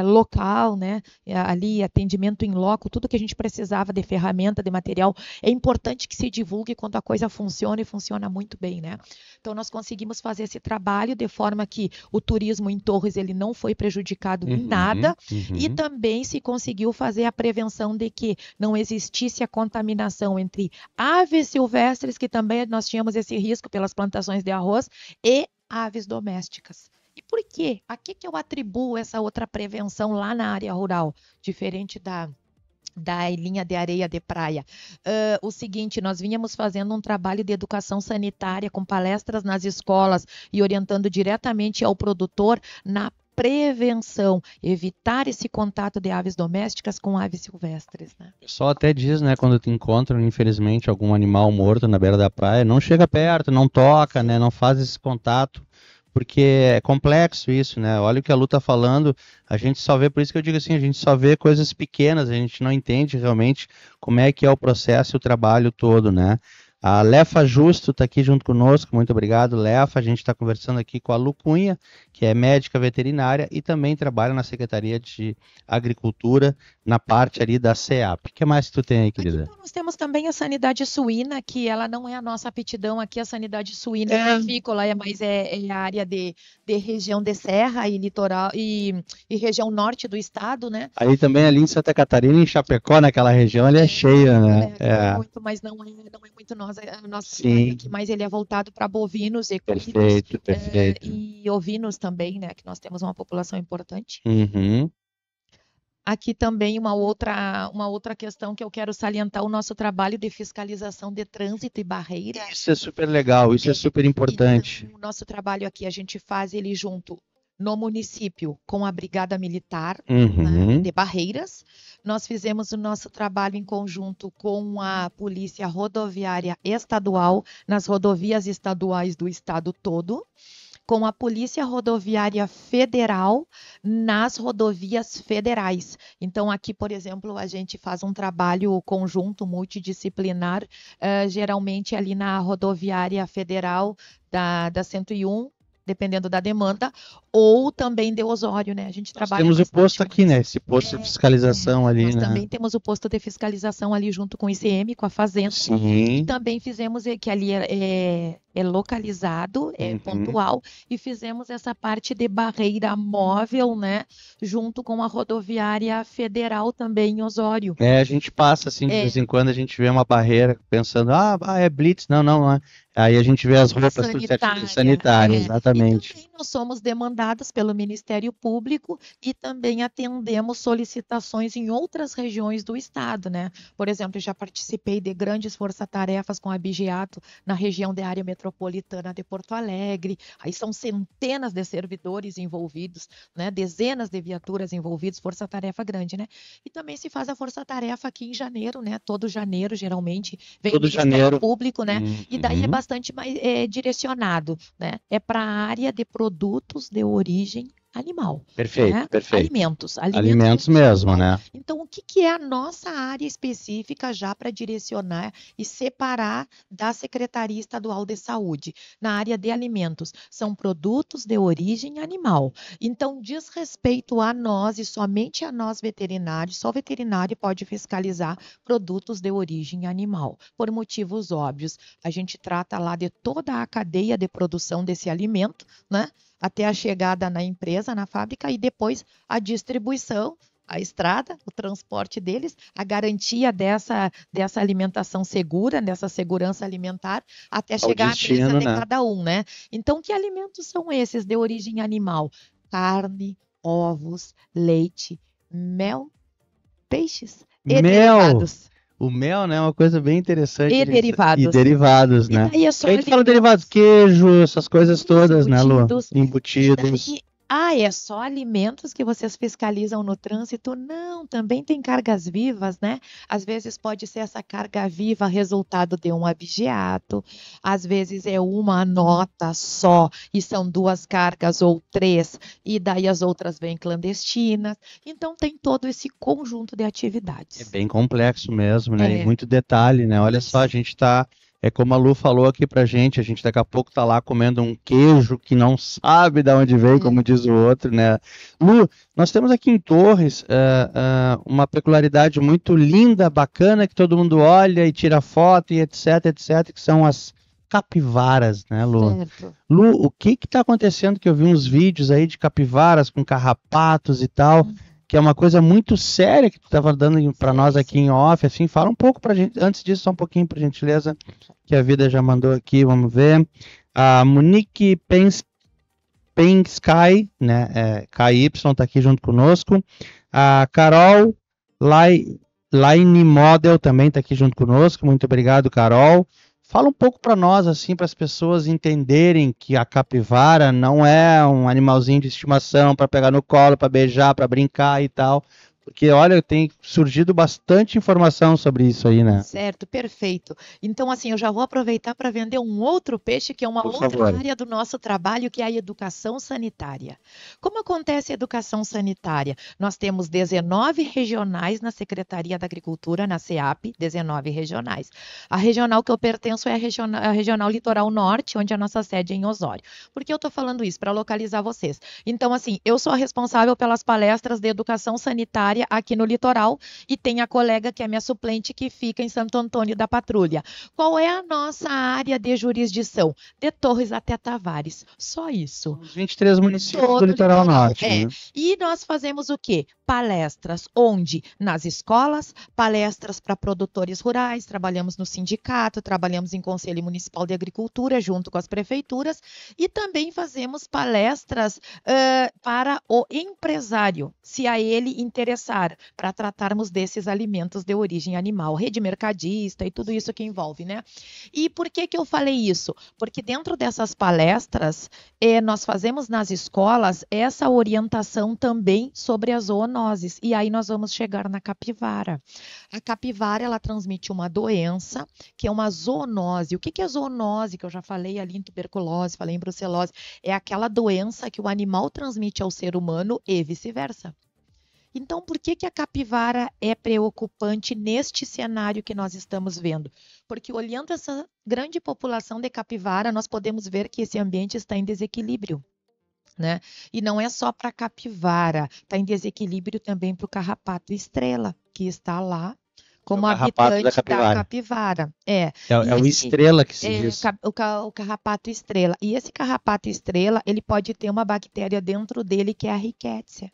[SPEAKER 3] local, né? Ali atendimento em loco, tudo que a gente precisava de ferramenta, de material. É importante que se divulgue quando a coisa funciona e funciona muito bem, né? Então nós conseguimos fazer esse trabalho de forma que o turismo em Torres ele não foi prejudicado em nada e também se conseguiu fazer a prevenção de que não existisse a contaminação entre aves silvestres, que também nós tínhamos esse risco pelas plantações de arroz, e aves domésticas. E por quê? A que eu atribuo essa outra prevenção lá na área rural, diferente da linha de areia de praia? O seguinte, nós vínhamos fazendo um trabalho de educação sanitária com palestras nas escolas e orientando diretamente ao produtor na prevenção, evitar esse contato de aves domésticas com aves silvestres, né?
[SPEAKER 2] O pessoal até diz, né, quando te encontram, infelizmente, algum animal morto na beira da praia, não chega perto, não toca, né, não faz esse contato, porque é complexo isso, né? Olha o que a Lu tá falando, a gente só vê, por isso que eu digo assim, a gente só vê coisas pequenas, a gente não entende realmente como é que é o processo e o trabalho todo, né? A Lefa Justo está aqui junto conosco, muito obrigado, Lefa. A gente está conversando aqui com a Lu Cunha, que é médica veterinária e também trabalha na Secretaria de Agricultura, na parte ali da CEAP. O que mais que tu tem aí, querida?
[SPEAKER 3] Aqui, então, nós temos também a sanidade suína, que ela não é a nossa aptidão aqui, a sanidade suína avícola, mas é a área de região de serra e litoral e região norte do estado, né?
[SPEAKER 2] Aí também ali em Santa Catarina, em Chapecó, naquela região, ele é cheia, né?
[SPEAKER 3] Muito, mas não é muito nosso
[SPEAKER 2] Sim.
[SPEAKER 3] aqui, mas ele é voltado para bovinos, equinos,
[SPEAKER 2] Perfeito.
[SPEAKER 3] E ovinos também, né? Que nós temos uma população importante.
[SPEAKER 2] Uhum.
[SPEAKER 3] Aqui também uma outra questão que eu quero salientar, o nosso trabalho de fiscalização de trânsito e barreira.
[SPEAKER 2] Isso é super legal, isso é super importante.
[SPEAKER 3] Então, o nosso trabalho aqui, a gente faz ele junto no município com a Brigada Militar, né, de Barreiras. Nós fizemos o nosso trabalho em conjunto com a Polícia Rodoviária Estadual, nas rodovias estaduais do estado todo, com a Polícia Rodoviária Federal nas rodovias federais. Então, aqui, por exemplo, a gente faz um trabalho conjunto, multidisciplinar, geralmente ali na rodoviária federal da 101, dependendo da demanda, ou também de Osório, né? A gente trabalha.
[SPEAKER 2] Nós temos o posto aqui, né? Esse posto de fiscalização ali,
[SPEAKER 3] nós
[SPEAKER 2] né?
[SPEAKER 3] também temos o posto de fiscalização ali junto com o ICM, com a Fazenda.
[SPEAKER 2] Sim.
[SPEAKER 3] E também fizemos, que ali é localizado, é pontual, e fizemos essa parte de barreira móvel, né? Junto com a rodoviária federal também em Osório.
[SPEAKER 2] A gente passa assim, de vez em quando a gente vê uma barreira pensando, é blitz, não é. Aí a gente vê as roupas sanitárias, exatamente.
[SPEAKER 3] E também nós somos demandadas pelo Ministério Público e também atendemos solicitações em outras regiões do estado, né? Por exemplo, eu já participei de grandes força-tarefas com a Abigeato na região da área metropolitana de Porto Alegre. Aí são centenas de servidores envolvidos, né? Dezenas de viaturas envolvidas, força-tarefa grande, né? E também se faz a força-tarefa aqui em janeiro, né? Todo janeiro, geralmente, vem o Ministério Público, né? E daí é bastante mais direcionado, né? É para a área de produtos de origem animal.
[SPEAKER 2] Perfeito,
[SPEAKER 3] Né?
[SPEAKER 2] perfeito.
[SPEAKER 3] Alimentos
[SPEAKER 2] Alimentos
[SPEAKER 3] de origem
[SPEAKER 2] mesmo,
[SPEAKER 3] animal.
[SPEAKER 2] né?
[SPEAKER 3] Então, o que que é a nossa área específica já para direcionar e separar da Secretaria Estadual de Saúde? Na área de alimentos, são produtos de origem animal. Então, diz respeito a nós e somente a nós veterinários, só o veterinário pode fiscalizar produtos de origem animal, por motivos óbvios. A gente trata lá de toda a cadeia de produção desse alimento, né? Até a chegada na empresa, na fábrica, e depois a distribuição, a estrada, o transporte deles, a garantia dessa alimentação segura, dessa segurança alimentar, até chegar à
[SPEAKER 2] destino,
[SPEAKER 3] mesa de
[SPEAKER 2] né?
[SPEAKER 3] cada um, né? Então, que alimentos são esses de origem animal? Carne, ovos, leite, mel, peixes e
[SPEAKER 2] Mel!
[SPEAKER 3] derivados.
[SPEAKER 2] O mel, né, é uma coisa bem interessante.
[SPEAKER 3] E derivados.
[SPEAKER 2] E derivados,
[SPEAKER 3] E
[SPEAKER 2] né?
[SPEAKER 3] daí é só
[SPEAKER 2] A gente fala
[SPEAKER 3] alimentos.
[SPEAKER 2] derivados, queijo, essas coisas todas, né, Lu?
[SPEAKER 3] Embutidos.
[SPEAKER 2] Embutidos.
[SPEAKER 3] E daí, é só alimentos que vocês fiscalizam no trânsito? Não, também tem cargas vivas, né? Às vezes pode ser essa carga viva resultado de um abigeato, às vezes é uma nota só e são 2 cargas ou 3, e daí as outras vêm clandestinas. Então tem todo esse conjunto de
[SPEAKER 2] É
[SPEAKER 3] atividades.
[SPEAKER 2] bem complexo mesmo, né? E
[SPEAKER 3] É.
[SPEAKER 2] muito detalhe, né? Olha só, a gente tá. É como a Lu falou aqui pra gente, a gente daqui a pouco tá lá comendo um queijo que não sabe de onde veio, como diz o outro, né? Lu, nós temos aqui em Torres uma peculiaridade muito linda, bacana, que todo mundo olha e tira foto e etc, etc, que são as capivaras, né, Lu?
[SPEAKER 3] Certo.
[SPEAKER 2] Lu, o que que tá acontecendo? Que eu vi uns vídeos aí de capivaras com carrapatos e tal, que é uma coisa muito séria que tu estava dando para nós aqui em off, assim, fala um pouco pra gente, antes disso, só um pouquinho, por gentileza, que a vida já mandou aqui, vamos ver. A Monique Pensky, né, KY tá aqui junto conosco. A Carol Line Model também tá aqui junto conosco, muito obrigado, Carol. Fala um pouco para nós, assim, para as pessoas entenderem que a capivara não é um animalzinho de estimação para pegar no colo, para beijar, para brincar e tal. Porque, olha, tem surgido bastante informação sobre isso aí, né?
[SPEAKER 3] Certo, perfeito. Então, assim, eu já vou aproveitar para vender um outro peixe, que é uma
[SPEAKER 2] Por
[SPEAKER 3] outra
[SPEAKER 2] favor.
[SPEAKER 3] área do nosso trabalho, que é a educação sanitária. Como acontece a educação sanitária? Nós temos 19 regionais na Secretaria da Agricultura, na SEAP, 19 regionais. A regional que eu pertenço é a regional Litoral Norte, onde a nossa sede é em Osório. Por que eu estou falando isso? Para localizar vocês. Então, assim, eu sou a responsável pelas palestras de educação sanitária aqui no litoral e tem a colega que é minha suplente que fica em Santo Antônio da Patrulha. Qual é a nossa área de jurisdição? De Torres até Tavares. Só isso.
[SPEAKER 2] Os 23 municípios
[SPEAKER 3] Todo
[SPEAKER 2] do Litoral
[SPEAKER 3] litoral,
[SPEAKER 2] Norte,
[SPEAKER 3] é.
[SPEAKER 2] né?
[SPEAKER 3] E nós fazemos o quê? Palestras, onde? Nas escolas, palestras para produtores rurais, trabalhamos no sindicato, trabalhamos em Conselho Municipal de Agricultura, junto com as prefeituras, e também fazemos palestras para o empresário, se a ele interessar, para tratarmos desses alimentos de origem animal, rede mercadista e tudo isso que envolve, né? E por que que eu falei isso? Porque dentro dessas palestras, nós fazemos nas escolas essa orientação também sobre as zoonoses. E aí nós vamos chegar na capivara. A capivara, ela transmite uma doença, que é uma zoonose. O que que é zoonose? Que eu já falei ali em tuberculose, falei em brucelose. É aquela doença que o animal transmite ao ser humano e vice-versa. Então, por que que a capivara é preocupante neste cenário que nós estamos vendo? Porque olhando essa grande população de capivara, nós podemos ver que esse ambiente está em desequilíbrio, né? E não é só para a capivara, está em desequilíbrio também para o carrapato estrela, que está lá como
[SPEAKER 2] É o carrapato da
[SPEAKER 3] habitante da
[SPEAKER 2] capivara.
[SPEAKER 3] capivara.
[SPEAKER 2] É
[SPEAKER 3] E
[SPEAKER 2] o
[SPEAKER 3] esse-
[SPEAKER 2] estrela que se
[SPEAKER 3] é,
[SPEAKER 2] diz.
[SPEAKER 3] o carrapato estrela. E esse carrapato estrela, ele pode ter uma bactéria dentro dele que é a Rickettsia.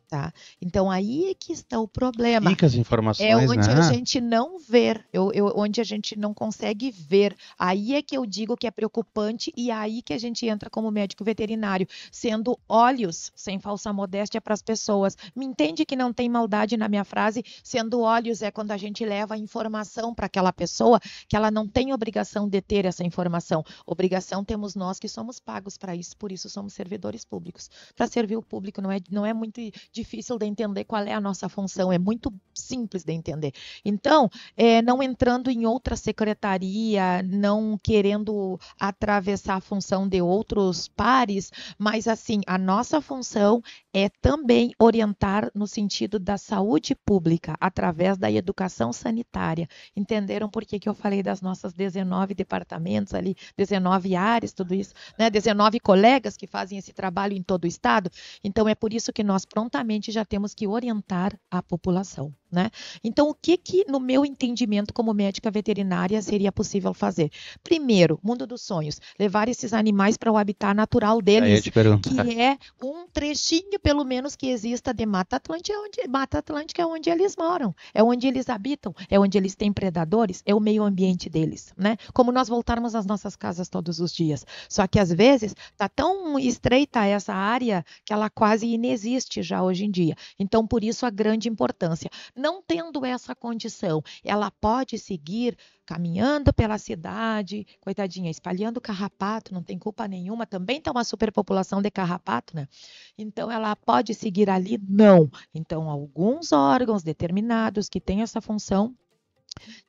[SPEAKER 3] Tá? Então, aí é que está o problema.
[SPEAKER 2] Ricas
[SPEAKER 3] É
[SPEAKER 2] informações,
[SPEAKER 3] onde a
[SPEAKER 2] né?
[SPEAKER 3] gente não vê, onde a gente não consegue ver. Aí é que eu digo que é preocupante e aí que a gente entra como médico veterinário, sendo olhos, sem falsa modéstia para as pessoas. Me entende que não tem maldade na minha frase? Sendo olhos é quando a gente leva a informação para aquela pessoa que ela não tem obrigação de ter essa informação. Obrigação temos nós que somos pagos para isso, por isso somos servidores públicos. Para servir o público não é muito difícil de entender qual é a nossa função, é muito simples de entender. Então, não entrando em outra secretaria, não querendo atravessar a função de outros pares, mas assim, a nossa função é também orientar no sentido da saúde pública, através da educação sanitária. Entenderam por que eu falei das nossas 19 departamentos ali, 19 áreas, tudo isso, né? 19 colegas que fazem esse trabalho em todo o estado? Então, é por isso que nós prontamente já temos que orientar a população, né? Então, o que no meu entendimento como médica veterinária seria possível fazer? Primeiro, mundo dos sonhos, levar esses animais para o habitat natural deles, que é um trechinho, pelo menos, que exista de Mata Atlântica, é onde eles moram, é onde eles habitam, é onde eles têm predadores, é o meio ambiente deles, né? Como nós voltarmos às nossas casas todos os dias. Só que, às vezes, está tão estreita essa área que ela quase inexiste já hoje em dia. Então, por isso, a grande importância. Não tendo essa condição, ela pode seguir caminhando pela cidade, coitadinha, espalhando carrapato, não tem culpa nenhuma, também tem uma superpopulação de carrapato, né? Então, ela pode seguir ali? Não. Então, alguns órgãos determinados que têm essa função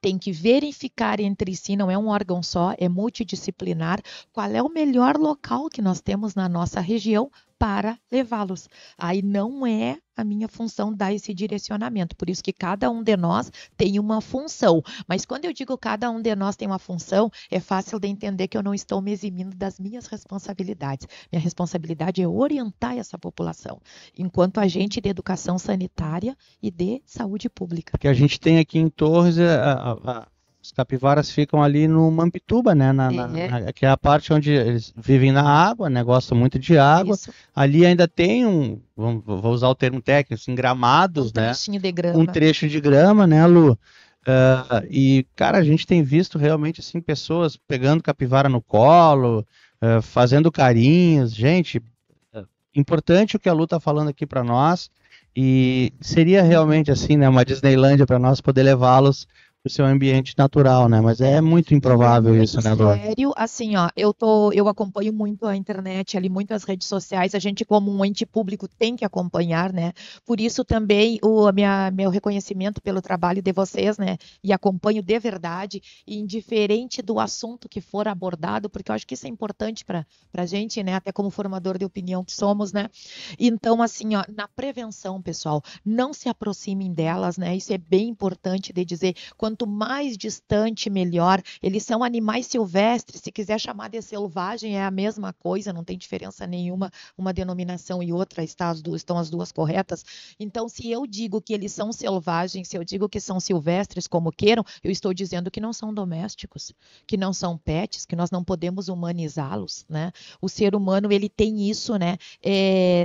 [SPEAKER 3] tem que verificar entre si, não é um órgão só, é multidisciplinar, qual é o melhor local que nós temos na nossa região para levá-los. Aí não é a minha função dar esse direcionamento, por isso que cada um de nós tem uma função. Mas quando eu digo cada um de nós tem uma função, é fácil de entender que eu não estou me eximindo das minhas responsabilidades. Minha responsabilidade é orientar essa população, enquanto agente de educação sanitária e de saúde pública.
[SPEAKER 2] Que a gente tem aqui em Torres, os capivaras ficam ali no Mampituba, né? Que é a parte onde eles vivem na água, né? Gostam muito de água.
[SPEAKER 3] Isso.
[SPEAKER 2] Ali ainda tem vou usar o termo técnico, assim, gramados, né?
[SPEAKER 3] Trechinho de grama.
[SPEAKER 2] Um trecho de grama, né, Lu? E, cara, a gente tem visto realmente, assim, pessoas pegando capivara no colo, fazendo carinhos. Gente, importante o que a Lu tá falando aqui para nós. E seria realmente, assim, né, uma Disneylândia para nós poder levá-los o seu ambiente natural, né? Mas é muito improvável isso, né, Lu?
[SPEAKER 3] Sério, assim, ó, eu acompanho muito a internet ali, muito as redes sociais, a gente como um ente público tem que acompanhar, né? Por isso também meu reconhecimento pelo trabalho de vocês, né? E acompanho de verdade, indiferente do assunto que for abordado, porque eu acho que isso é importante para a gente, né? Até como formador de opinião que somos, né? Então, assim, ó, na prevenção, pessoal, não se aproximem delas, né? Isso é bem importante de dizer. Quanto mais distante, melhor. Eles são animais silvestres, se quiser chamar de selvagem, é a mesma coisa, não tem diferença nenhuma, uma denominação e outra, estão as duas corretas. Então, se eu digo que eles são selvagens, se eu digo que são silvestres, como queiram, eu estou dizendo que não são domésticos, que não são pets, que nós não podemos humanizá-los, né? O ser humano, ele tem isso, né?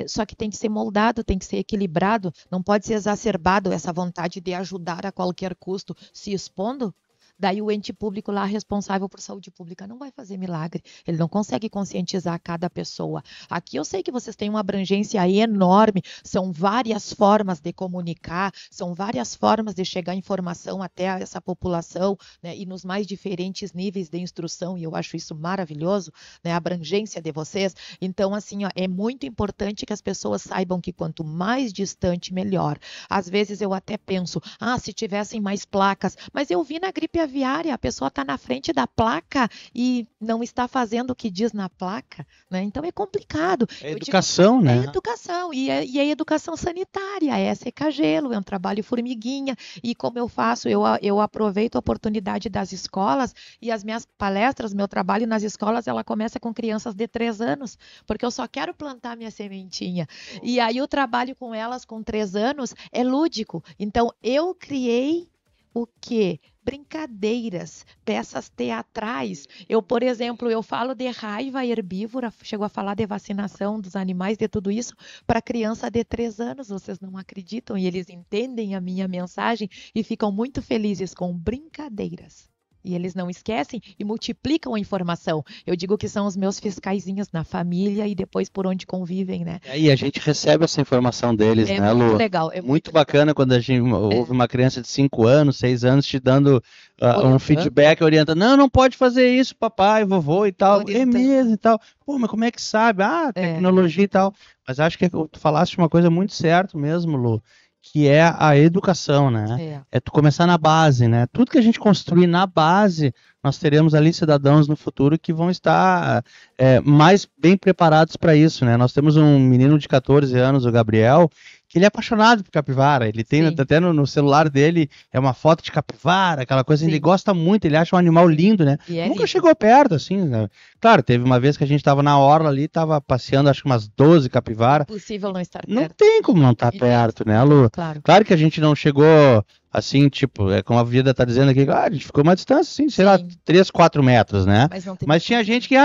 [SPEAKER 3] Só que tem que ser moldado, tem que ser equilibrado, não pode ser exacerbado essa vontade de ajudar a qualquer custo, se expondo, daí o ente público lá responsável por saúde pública não vai fazer milagre, ele não consegue conscientizar cada pessoa. Aqui eu sei que vocês têm uma abrangência enorme, são várias formas de comunicar, são várias formas de chegar informação até essa população, né, e nos mais diferentes níveis de instrução, e eu acho isso maravilhoso, né, a abrangência de vocês. Então, assim, ó, é muito importante que as pessoas saibam que quanto mais distante, melhor. Às vezes eu até penso, se tivessem mais placas, mas eu vi na gripe aviária, a pessoa está na frente da placa e não está fazendo o que diz na placa, né? Então é complicado.
[SPEAKER 2] É educação, né?
[SPEAKER 3] É educação, e é educação sanitária, é secar gelo, é um trabalho formiguinha, e como eu faço, eu aproveito a oportunidade das escolas, e as minhas palestras, meu trabalho nas escolas, ela começa com crianças de 3 anos, porque eu só quero plantar minha sementinha, e aí o trabalho com elas com 3 anos é lúdico. Então eu criei o quê? Brincadeiras, peças teatrais. Eu, por exemplo, eu falo de raiva herbívora, chego a falar de vacinação dos animais, de tudo isso, para criança de 3 anos, vocês não acreditam, e eles entendem a minha mensagem e ficam muito felizes com brincadeiras. E eles não esquecem e multiplicam a informação. Eu digo que são os meus fiscaizinhos na família e depois por onde convivem, né?
[SPEAKER 2] E a gente recebe essa informação deles,
[SPEAKER 3] É
[SPEAKER 2] né,
[SPEAKER 3] muito
[SPEAKER 2] Lu?
[SPEAKER 3] legal. É
[SPEAKER 2] Muito bacana quando a gente ouve uma criança de 5 anos, 6 anos te dando um
[SPEAKER 3] Orientando.
[SPEAKER 2] feedback, orientando. Não pode fazer isso, papai, vovô e tal. É
[SPEAKER 3] Orientando.
[SPEAKER 2] mesmo e tal. Pô, mas como é que sabe? Ah, tecnologia e tal. Mas acho que tu falaste uma coisa muito certa mesmo, Lu, que é a educação, né? É tu começar na base, né? Tudo que a gente construir na base, nós teremos ali cidadãos no futuro que vão estar mais bem preparados para isso, né? Nós temos um menino de 14 anos, o Gabriel, que ele é apaixonado por capivara. Ele tem até no celular dele uma foto de capivara, aquela coisa. Ele gosta muito, ele acha um animal lindo, né? Nunca chegou perto, assim, né? Claro, teve uma vez que a gente estava na orla ali, estava passeando acho que umas 12 capivaras.
[SPEAKER 3] Impossível não estar perto.
[SPEAKER 2] Não tem como não estar perto, né, Lu?
[SPEAKER 3] Claro
[SPEAKER 2] que a gente não chegou assim, tipo, como a vida tá dizendo aqui, a gente ficou uma distância, assim, sei lá, 3, 4 metros, né? Mas tinha gente que,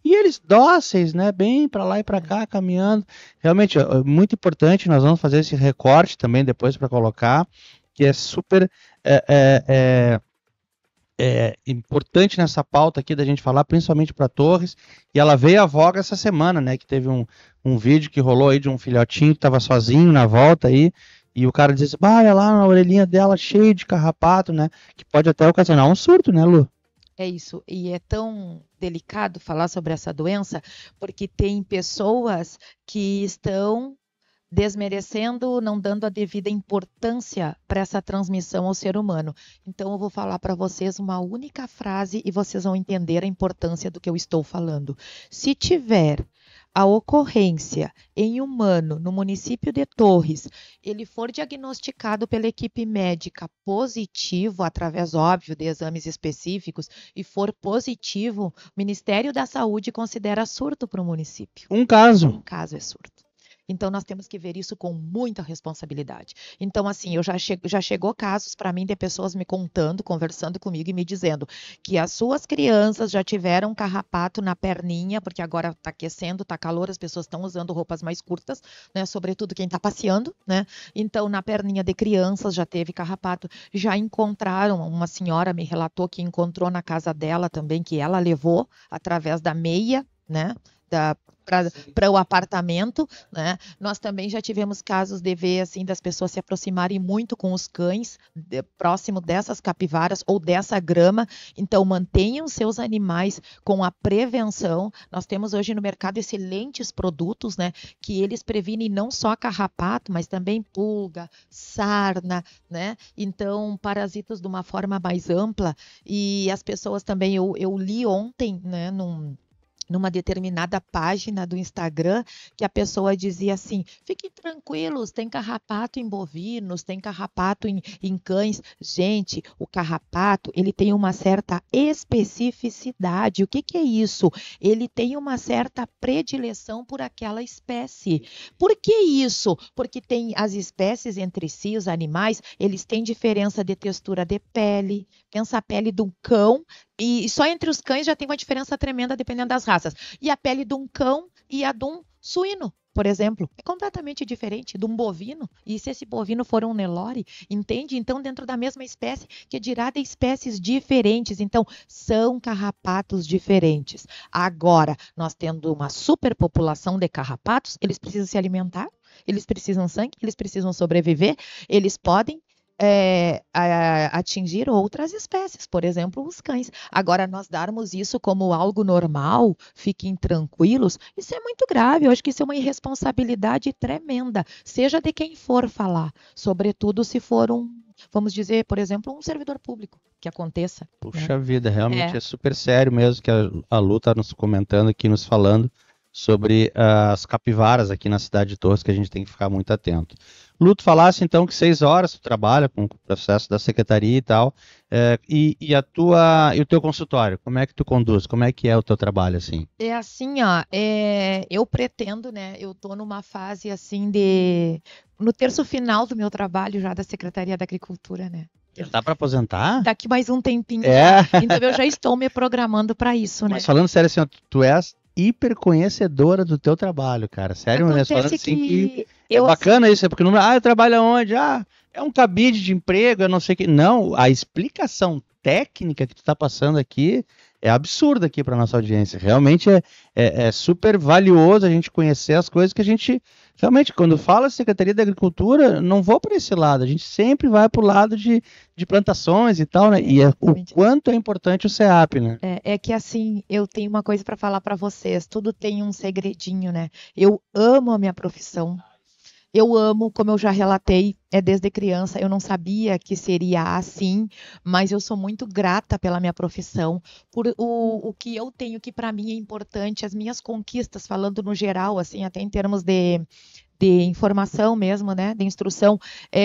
[SPEAKER 2] e eles dóceis, né, bem pra lá e pra cá, caminhando. Realmente, é muito importante, nós vamos fazer esse recorte também depois para colocar, que é super importante nessa pauta aqui da gente falar, principalmente para Torres, e ela veio à voga essa semana, né, que teve um vídeo que rolou aí de um filhotinho que estava sozinho na volta aí, e o cara disse, olha lá na orelhinha dela cheio de carrapato, né, que pode até ocasionar um surto, né, Lu?
[SPEAKER 3] É isso, e é tão delicado falar sobre essa doença, porque tem pessoas que estão desmerecendo, não dando a devida importância para essa transmissão ao ser humano. Então eu vou falar para vocês uma única frase e vocês vão entender a importância do que eu estou falando. Se tiver a ocorrência em humano no município de Torres, ele for diagnosticado pela equipe médica positivo, através, óbvio, de exames específicos, e for positivo, o Ministério da Saúde considera surto para o município.
[SPEAKER 2] Um caso.
[SPEAKER 3] Um caso é surto. Então, nós temos que ver isso com muita responsabilidade. Então, assim, já chegou casos para mim de pessoas me contando, conversando comigo e me dizendo que as suas crianças já tiveram carrapato na perninha, porque agora está aquecendo, está calor, as pessoas estão usando roupas mais curtas, né? Sobretudo quem está passeando, né? Então, na perninha de crianças já teve carrapato. Já encontraram, uma senhora me relatou que encontrou na casa dela também, que ela levou através da meia, né? Para o apartamento, né? Nós também já tivemos casos de ver assim das pessoas se aproximarem muito com os cães próximo dessas capivaras ou dessa grama. Então mantenham seus animais com a prevenção. Nós temos hoje no mercado excelentes produtos, né? Que eles previnem não só carrapato, mas também pulga, sarna, né? Então parasitas de uma forma mais ampla. E as pessoas também eu li ontem, né? Numa determinada página do Instagram, que a pessoa dizia assim, fiquem tranquilos, tem carrapato em bovinos, tem carrapato em cães. Gente, o carrapato, ele tem uma certa especificidade. O que é isso? Ele tem uma certa predileção por aquela espécie. Por que isso? Porque tem as espécies entre si, os animais, eles têm diferença de textura de pele. Pensa a pele de um cão, e só entre os cães já tem uma diferença tremenda dependendo das raças. E a pele de um cão e a de um suíno, por exemplo, é completamente diferente de um bovino. E se esse bovino for um Nelore, entende? Então, dentro da mesma espécie, que dirá de espécies diferentes. Então, são carrapatos diferentes. Agora, nós tendo uma superpopulação de carrapatos, eles precisam se alimentar, eles precisam sangue, eles precisam sobreviver, eles podem atingir outras espécies, por exemplo, os cães. Agora, nós darmos isso como algo normal, fiquem tranquilos, isso é muito grave. Eu acho que isso é uma irresponsabilidade tremenda, seja de quem for falar, sobretudo se for vamos dizer, por exemplo, um servidor público, que aconteça.
[SPEAKER 2] Puxa vida, realmente é super sério mesmo que a Lu está nos comentando aqui, nos falando sobre as capivaras aqui na cidade de Torres, que a gente tem que ficar muito atento. Lu, tu falasse então que 6 horas tu trabalha com o processo da secretaria e tal, e o teu consultório, como é que tu conduz? Como é que é o teu trabalho assim?
[SPEAKER 3] É assim, ó, eu pretendo, né, eu tô numa fase assim no terço final do meu trabalho já da Secretaria da Agricultura, né?
[SPEAKER 2] Dá para aposentar?
[SPEAKER 3] Daqui mais um tempinho. Então eu já estou me programando para isso, né?
[SPEAKER 2] Mas falando sério assim, tu és hiper conhecedora do teu trabalho, cara. Sério, né? Falando
[SPEAKER 3] Acontece
[SPEAKER 2] assim que
[SPEAKER 3] eu,
[SPEAKER 2] bacana isso, é porque não, eu trabalho onde? Ah, é um cabide de emprego, eu não sei o que. Não, a explicação técnica que tu tá passando aqui é absurda aqui para nossa audiência. Realmente é super valioso a gente conhecer as coisas que a gente realmente, quando fala Secretaria da Agricultura, não vou para esse lado. A gente sempre vai para o lado de plantações e tal, né? E o
[SPEAKER 3] exatamente.
[SPEAKER 2] quanto é importante o CEAP, né?
[SPEAKER 3] É que assim, eu tenho uma coisa para falar para vocês. Tudo tem um segredinho, né? Eu amo a minha profissão. Eu amo, como eu já relatei, desde criança. Eu não sabia que seria assim, mas eu sou muito grata pela minha profissão, por o que eu tenho que para mim é importante, as minhas conquistas, falando no geral, assim, até em termos de informação mesmo, né, de instrução,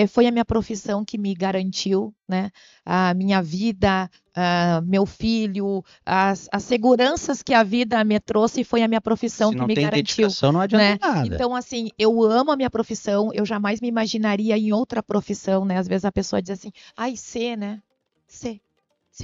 [SPEAKER 3] foi a minha profissão que me garantiu, né, a minha vida, meu filho, as seguranças que a vida me trouxe, foi a minha profissão
[SPEAKER 2] Se
[SPEAKER 3] que
[SPEAKER 2] não
[SPEAKER 3] me
[SPEAKER 2] tem
[SPEAKER 3] garantiu,
[SPEAKER 2] dedicação, não adianta
[SPEAKER 3] né?
[SPEAKER 2] nada.
[SPEAKER 3] Então, assim, eu amo a minha profissão, eu jamais me imaginaria em outra profissão, né? Às vezes a pessoa diz assim, ai, né? Se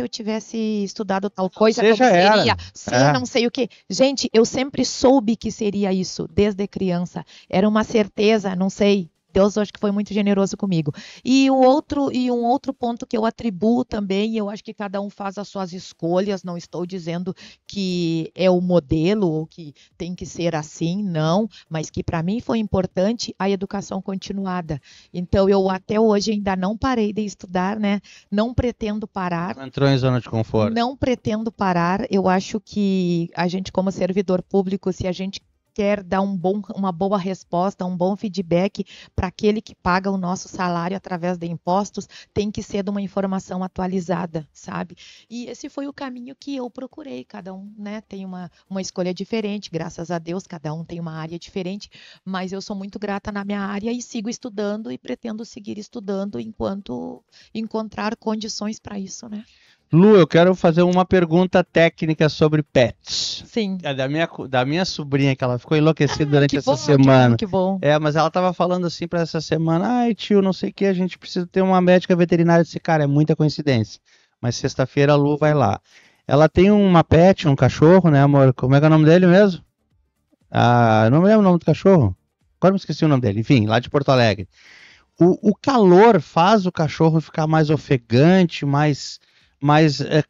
[SPEAKER 3] eu tivesse estudado tal coisa,
[SPEAKER 2] Você
[SPEAKER 3] como
[SPEAKER 2] já
[SPEAKER 3] seria?
[SPEAKER 2] era.
[SPEAKER 3] Não sei o quê. Gente, eu sempre soube que seria isso, desde criança. Era uma certeza, não sei. Deus acho que foi muito generoso comigo. E um outro ponto que eu atribuo também, eu acho que cada um faz as suas escolhas, não estou dizendo que é o modelo ou que tem que ser assim, não, mas que para mim foi importante a educação continuada. Então eu até hoje ainda não parei de estudar, né? Não pretendo parar.
[SPEAKER 2] Não entrou em zona de conforto.
[SPEAKER 3] Não pretendo parar. Eu acho que a gente, como servidor público, se a gente quer dar uma boa resposta, um bom feedback para aquele que paga o nosso salário através de impostos, tem que ser de uma informação atualizada, sabe? E esse foi o caminho que eu procurei. Cada um, né, tem uma escolha diferente, graças a Deus, cada um tem uma área diferente, mas eu sou muito grata na minha área e sigo estudando e pretendo seguir estudando enquanto encontrar condições para isso, né?
[SPEAKER 2] Lu, eu quero fazer uma pergunta técnica sobre pets.
[SPEAKER 3] Sim.
[SPEAKER 2] É da minha sobrinha, que ela ficou enlouquecida durante essa
[SPEAKER 3] bom,
[SPEAKER 2] semana.
[SPEAKER 3] Que bom.
[SPEAKER 2] Mas ela tava falando assim para essa semana, ai tio, não sei o que, a gente precisa ter uma médica veterinária. Desse cara, é muita coincidência. Mas sexta-feira a Lu vai lá. Ela tem uma pet, um cachorro, né, amor? Como é que é o nome dele mesmo? Ah, eu não me lembro o nome do cachorro. Agora me esqueci o nome dele. Enfim, lá de Porto Alegre. O calor faz o cachorro ficar mais ofegante, mais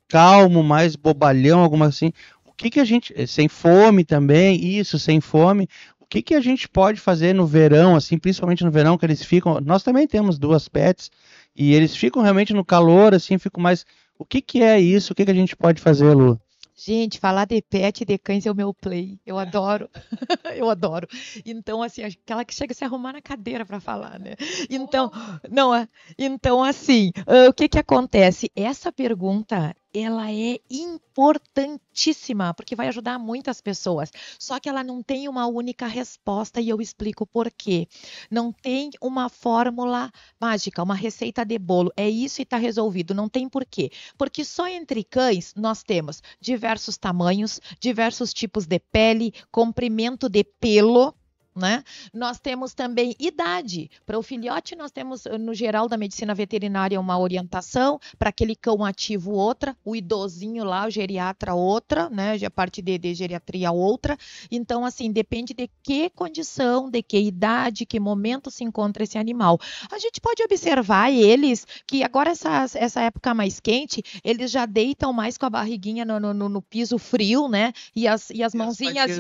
[SPEAKER 2] calmo, mais bobalhão, alguma assim. O que a gente, sem fome também, isso, sem fome, o que a gente pode fazer no verão, assim, principalmente no verão, que eles ficam, nós também temos 2 pets, e eles ficam realmente no calor, assim, ficam mais, o que é isso, o que a gente pode fazer, Lu?
[SPEAKER 3] Gente, falar de pet e de cães é o meu play. Eu adoro. Eu adoro. Então, assim, aquela que chega a se arrumar na cadeira para falar, né? Então, não é. Então, assim, o que acontece? Essa pergunta, ela é importantíssima, porque vai ajudar muitas pessoas. Só que ela não tem uma única resposta e eu explico por quê. Não tem uma fórmula mágica, uma receita de bolo. É isso e está resolvido. Não tem por quê. Porque só entre cães nós temos diversos tamanhos, diversos tipos de pele, comprimento de pelo, né? Nós temos também idade. Para o filhote, nós temos, no geral, da medicina veterinária, uma orientação. Para aquele cão ativo, outra. O idosinho lá, o geriatra, outra, né? A parte de geriatria, outra. Então, assim, depende de que condição, de que idade, que momento se encontra esse animal. A gente pode observar eles, que agora essa época mais quente, eles já deitam mais com a barriguinha no piso frio, né? E as mãozinhas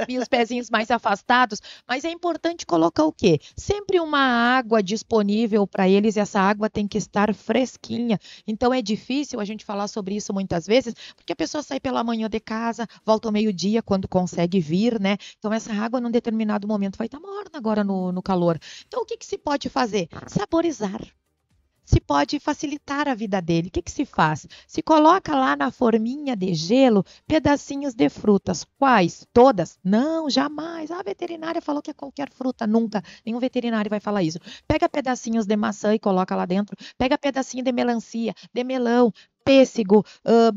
[SPEAKER 3] e os pezinhos mais afastados. Mas é importante colocar o quê? Sempre uma água disponível para eles e essa água tem que estar fresquinha. Então é difícil a gente falar sobre isso muitas vezes, porque a pessoa sai pela manhã de casa, volta ao meio-dia quando consegue vir, né? Então essa água num determinado momento vai estar morna agora no calor. Então o que se pode fazer? Saborizar. Se pode facilitar a vida dele. O que se faz? Se coloca lá na forminha de gelo pedacinhos de frutas. Quais? Todas? Não, jamais. A veterinária falou que é qualquer fruta. Nunca. Nenhum veterinário vai falar isso. Pega pedacinhos de maçã e coloca lá dentro. Pega pedacinho de melancia, de melão. pêssego,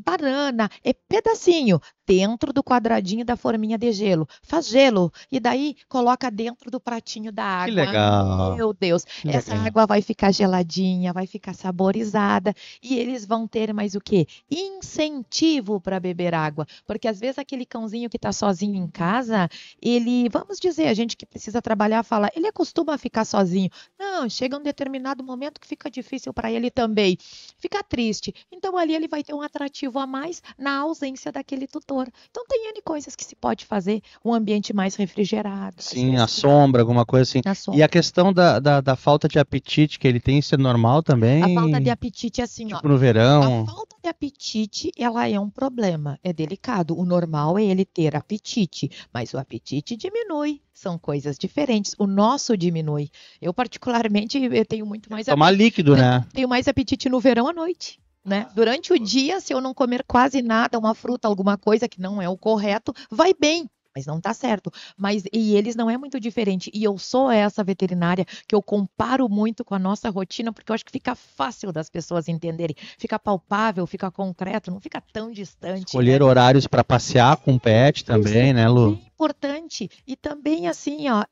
[SPEAKER 3] banana, é pedacinho, dentro do quadradinho da forminha de gelo. Faz gelo e daí coloca dentro do pratinho da água.
[SPEAKER 2] Que legal.
[SPEAKER 3] Meu Deus,
[SPEAKER 2] Que
[SPEAKER 3] essa
[SPEAKER 2] legal.
[SPEAKER 3] água vai ficar geladinha, vai ficar saborizada e eles vão ter mais o quê? Incentivo para beber água, porque às vezes aquele cãozinho que está sozinho em casa, ele, vamos dizer, a gente que precisa trabalhar fala, ele acostuma a ficar sozinho. Não, chega um determinado momento que fica difícil para ele também, fica triste. Então ali ele vai ter um atrativo a mais na ausência daquele tutor. Então tem N coisas que se pode fazer, um ambiente mais refrigerado.
[SPEAKER 2] Sim, a sombra, alguma coisa assim.
[SPEAKER 3] Na
[SPEAKER 2] E
[SPEAKER 3] sombra.
[SPEAKER 2] a questão da falta de apetite que ele tem, isso é normal também?
[SPEAKER 3] A falta de apetite é assim, ó.
[SPEAKER 2] Tipo no
[SPEAKER 3] A
[SPEAKER 2] verão?
[SPEAKER 3] falta de apetite, ela é um problema, é delicado. O normal é ele ter apetite, mas o apetite diminui. São coisas diferentes. O nosso diminui. Eu, particularmente, eu tenho muito mais
[SPEAKER 2] Tomar líquido, né?
[SPEAKER 3] tenho mais apetite no verão à noite. Né? Durante o dia, se eu não comer quase nada, uma fruta, alguma coisa que não é o correto, vai bem. Mas não tá certo. Mas e eles não é muito diferente. E eu sou essa veterinária que eu comparo muito com a nossa rotina, porque eu acho que fica fácil das pessoas entenderem. Fica palpável, fica concreto, não fica tão distante.
[SPEAKER 2] Escolher
[SPEAKER 3] né?
[SPEAKER 2] horários para passear com o pet também, né, Lu?
[SPEAKER 3] Bem importante. E também, assim, ó,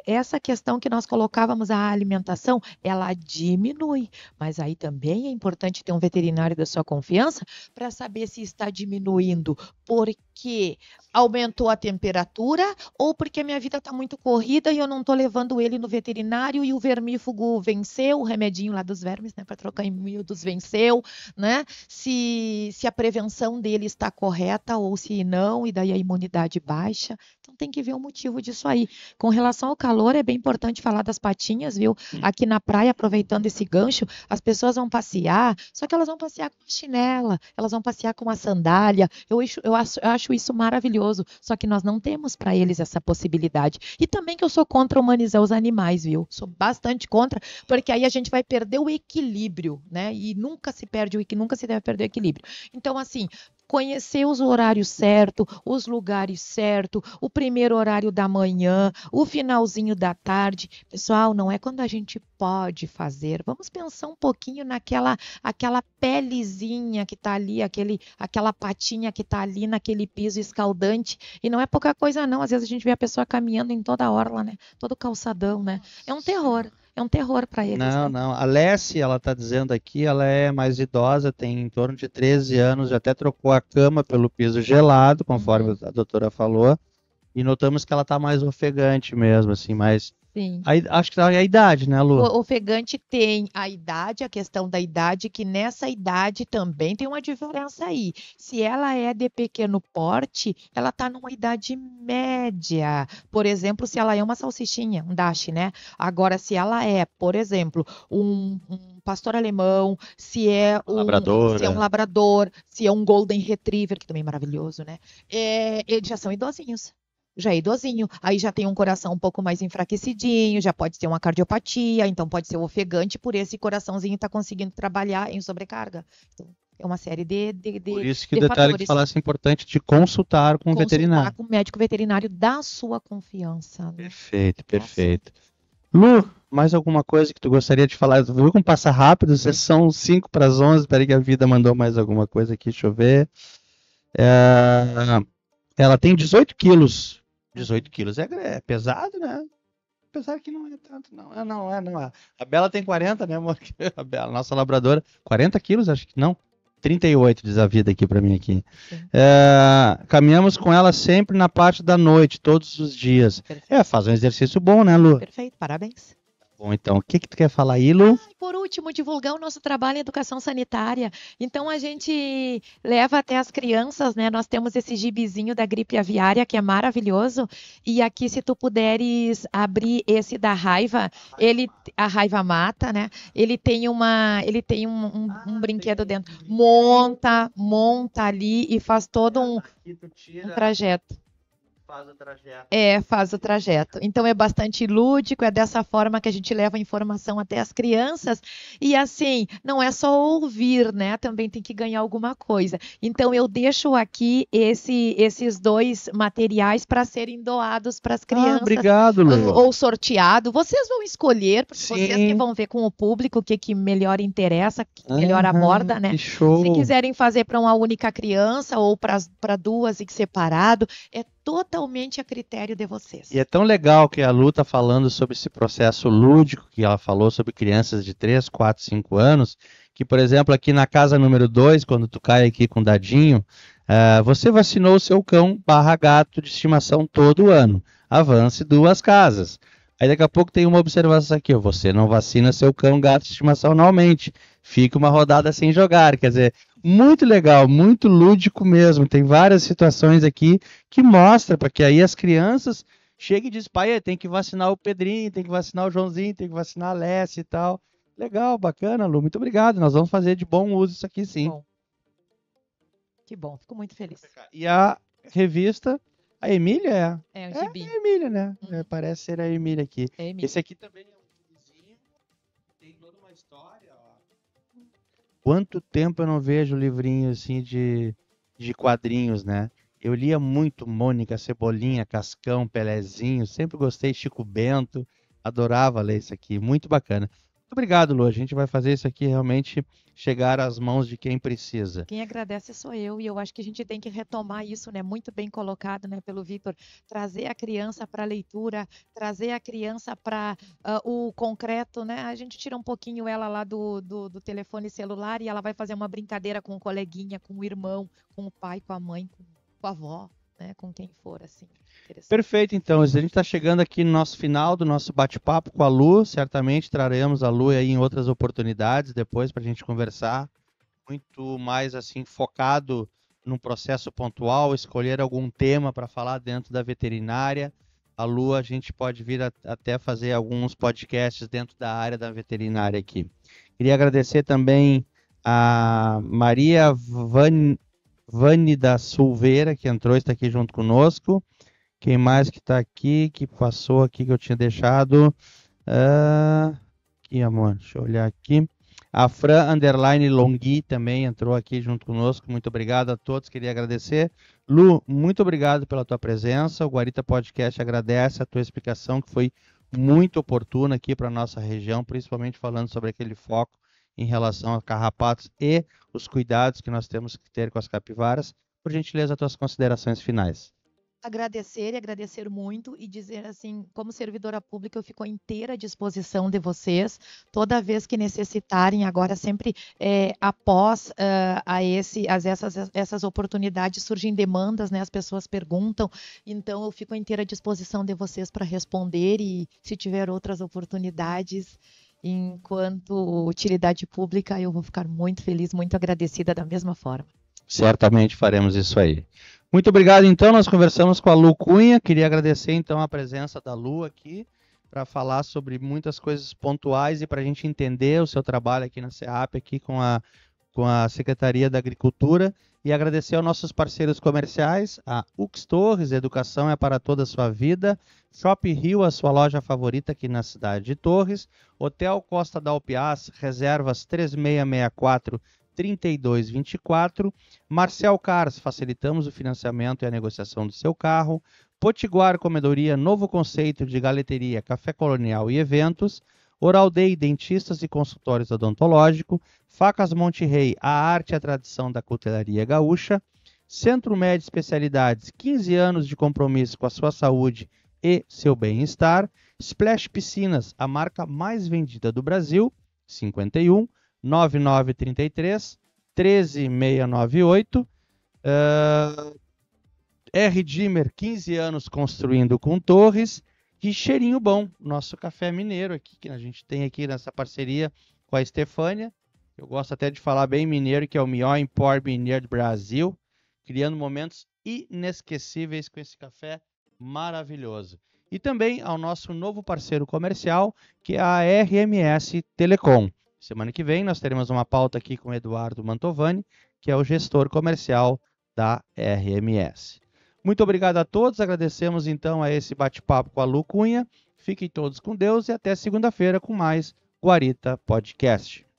[SPEAKER 3] essa questão que nós colocávamos a alimentação, ela diminui. Mas aí também é importante ter um veterinário da sua confiança para saber se está diminuindo porque aumentou a temperatura ou porque a minha vida está muito corrida e eu não estou levando ele no veterinário e o vermífugo venceu, o remedinho lá dos vermes, né, para trocar em miúdos venceu, né? Se a prevenção dele está correta ou se não, e daí a imunidade baixa. Então tem que ver o motivo disso aí. Com relação ao calor, é bem importante falar das patinhas, viu? Aqui na praia, aproveitando esse gancho, as pessoas vão passear, só que elas vão passear com chinela, elas vão passear com uma sandália. Eu acho isso maravilhoso, só que nós não temos para eles essa possibilidade. E também que eu sou contra humanizar os animais, viu? Sou bastante contra, porque aí a gente vai perder o equilíbrio, né? E nunca se deve perder o equilíbrio. Então, assim, conhecer os horários certos, os lugares certos, o primeiro horário da manhã, o finalzinho da tarde. Pessoal, não é quando a gente pode fazer. Vamos pensar um pouquinho aquela pelezinha que está ali, aquela patinha que está ali naquele piso escaldante. E não é pouca coisa, não. Às vezes a gente vê a pessoa caminhando em toda a orla, né? Todo calçadão, né? É um terror. É um terror para eles.
[SPEAKER 2] Não,
[SPEAKER 3] né?
[SPEAKER 2] não. A Lessie, ela tá dizendo aqui, ela é mais idosa, tem em torno de 13 anos, já até trocou a cama pelo piso gelado, conforme a doutora falou, e notamos que ela tá mais ofegante mesmo, assim, mas
[SPEAKER 3] Sim.
[SPEAKER 2] acho que é a idade, né, Lu?
[SPEAKER 3] O ofegante tem a idade, a questão da idade, que nessa idade também tem uma diferença aí. Se ela é de pequeno porte, ela está numa idade média. Por exemplo, se ela é uma salsichinha, um dashi, né? Agora, se ela é, por exemplo, um pastor alemão, se é um labrador, se é um golden retriever, que também é maravilhoso, né? Eles já são idosinhos. Já é idosinho, aí já tem um coração um pouco mais enfraquecidinho, já pode ter uma cardiopatia, então pode ser ofegante por esse coraçãozinho estar conseguindo trabalhar em sobrecarga. Então, é uma série de
[SPEAKER 2] Por isso que
[SPEAKER 3] de
[SPEAKER 2] o detalhe que
[SPEAKER 3] fatores.
[SPEAKER 2] falasse é importante de consultar com o veterinário.
[SPEAKER 3] Com o médico veterinário da sua confiança. Né?
[SPEAKER 2] Perfeito, perfeito. Lu, mais alguma coisa que tu gostaria de falar? Viu como passa rápido? Vocês são 5 para as 11, espera que a vida mandou mais alguma coisa aqui, deixa eu ver. Ela tem 18 quilos. 18 quilos é pesado, né? Apesar que não é tanto, não. Não é. A Bela tem 40, né, amor? A Bela, nossa labradora. 40 quilos, acho que não. 38, diz a vida aqui pra mim aqui. Caminhamos com ela sempre na parte da noite, todos os dias.
[SPEAKER 3] Perfeito.
[SPEAKER 2] Faz um exercício bom, né, Lu?
[SPEAKER 3] Perfeito, parabéns.
[SPEAKER 2] Bom, então, o que tu quer falar aí, Lu?
[SPEAKER 3] Por último, divulgar o nosso trabalho em educação sanitária. Então, a gente leva até as crianças, né? Nós temos esse gibizinho da gripe aviária, que é maravilhoso. E aqui, se tu puderes abrir esse da raiva, a raiva mata, né? Ele tem um brinquedo dentro. Monta ali e faz todo um trajeto.
[SPEAKER 2] faz o trajeto.
[SPEAKER 3] Faz o trajeto. Então é bastante lúdico, é dessa forma que a gente leva a informação até as crianças. E assim, não é só ouvir, né? Também tem que ganhar alguma coisa. Então eu deixo aqui esses 2 materiais para serem doados para as crianças.
[SPEAKER 2] Obrigado, Lu.
[SPEAKER 3] Ou sorteado. Vocês vão escolher, porque vocês que
[SPEAKER 2] Sim.
[SPEAKER 3] vão ver com o público o que melhor interessa, o que melhor aborda, né?
[SPEAKER 2] Que show.
[SPEAKER 3] Se quiserem fazer para uma única criança ou para 2 e separado, é totalmente a critério de vocês.
[SPEAKER 2] E é tão legal que a Lu tá falando sobre esse processo lúdico, que ela falou sobre crianças de 3, 4, 5 anos, que, por exemplo, aqui na casa número 2, quando tu cai aqui com o dadinho, você vacinou o seu cão / gato de estimação todo ano. Avance 2 casas. Aí daqui a pouco tem uma observação aqui, ó, você não vacina seu cão gato de estimação anualmente. Fica uma rodada sem jogar. Quer dizer, muito legal, muito lúdico mesmo. Tem várias situações aqui que mostram para que aí as crianças cheguem e dizem, pai, tem que vacinar o Pedrinho, tem que vacinar o Joãozinho, tem que vacinar a Alessia e tal. Legal, bacana, Lu. Muito obrigado. Nós vamos fazer de bom uso isso aqui, sim.
[SPEAKER 3] Bom. Que bom, fico muito feliz.
[SPEAKER 2] E a revista, a Emília
[SPEAKER 3] É um
[SPEAKER 2] é
[SPEAKER 3] gibi.
[SPEAKER 2] a Emília, né?
[SPEAKER 3] Uhum.
[SPEAKER 2] Parece ser a Emília aqui.
[SPEAKER 3] É Emília.
[SPEAKER 2] Esse aqui também é um livrinho, tem toda uma história, ó. Quanto tempo eu não vejo livrinho assim de quadrinhos, né? Eu lia muito Mônica, Cebolinha, Cascão, Pelezinho, sempre gostei, Chico Bento, adorava ler isso aqui, muito bacana. Muito obrigado, Lu, a gente vai fazer isso aqui realmente chegar às mãos de quem precisa.
[SPEAKER 3] Quem agradece sou eu, e eu acho que a gente tem que retomar isso, né? Muito bem colocado, né, pelo Vitor. Trazer a criança para a leitura, trazer a criança para o concreto, né? A gente tira um pouquinho ela lá do telefone celular e ela vai fazer uma brincadeira com o coleguinha, com o irmão, com o pai, com a mãe, com a avó, né? Com quem for, assim.
[SPEAKER 2] Perfeito, então. A gente está chegando aqui no nosso final do nosso bate-papo com a Lu. Certamente traremos a Lu aí em outras oportunidades depois para a gente conversar. Muito mais assim focado num processo pontual, escolher algum tema para falar dentro da veterinária. A Lu, a gente pode vir até fazer alguns podcasts dentro da área da veterinária aqui. Queria agradecer também a Maria Vani da Silveira, que entrou e está aqui junto conosco. Quem mais que está aqui, que passou aqui, que eu tinha deixado? Aqui, amor, deixa eu olhar aqui. A Fran Underline Longhi também entrou aqui junto conosco. Muito obrigado a todos, queria agradecer. Lu, muito obrigado pela tua presença. O Guarita Podcast agradece a tua explicação, que foi muito oportuna aqui para a nossa região, principalmente falando sobre aquele foco em relação a carrapatos e os cuidados que nós temos que ter com as capivaras. Por gentileza, as tuas considerações finais.
[SPEAKER 3] Agradecer muito e dizer assim, como servidora pública, eu fico à inteira disposição de vocês, toda vez que necessitarem, agora sempre após essas oportunidades surgem demandas, né? As pessoas perguntam, então eu fico à inteira disposição de vocês para responder e se tiver outras oportunidades, enquanto utilidade pública, eu vou ficar muito feliz, muito agradecida da mesma forma.
[SPEAKER 2] Certamente faremos isso aí. Muito obrigado, então. Nós conversamos com a Lu Cunha. Queria agradecer, então, a presença da Lu aqui para falar sobre muitas coisas pontuais e para a gente entender o seu trabalho aqui na SEAP, aqui com a Secretaria da Agricultura. E agradecer aos nossos parceiros comerciais, a Ux Torres, Educação é para toda a sua vida, Shopping Rio, a sua loja favorita aqui na cidade de Torres, Hotel Costa da Alpiaz, reservas 3664-3224, Marcel Cars, facilitamos o financiamento e a negociação do seu carro, Potiguar Comedoria, novo conceito de galeteria, café colonial e eventos, Oral Day, dentistas e consultórios odontológico, Facas Monte Rei, a arte e a tradição da cutelaria gaúcha, Centro Médio Especialidades, 15 anos de compromisso com a sua saúde e seu bem-estar, Splash Piscinas, a marca mais vendida do Brasil, 51 9933 13698. R. Dimmer, 15 anos construindo com torres. E Cheirinho Bom, nosso café mineiro aqui, que a gente tem aqui nessa parceria com a Estefânia. Eu gosto até de falar bem mineiro, que é o melhor empório mineiro do Brasil, criando momentos inesquecíveis com esse café maravilhoso. E também ao nosso novo parceiro comercial, que é a RMS Telecom. Semana que vem nós teremos uma pauta aqui com o Eduardo Mantovani, que é o gestor comercial da RMS. Muito obrigado a todos, agradecemos então a esse bate-papo com a Lu Cunha. Fiquem todos com Deus e até segunda-feira com mais Guarita Podcast.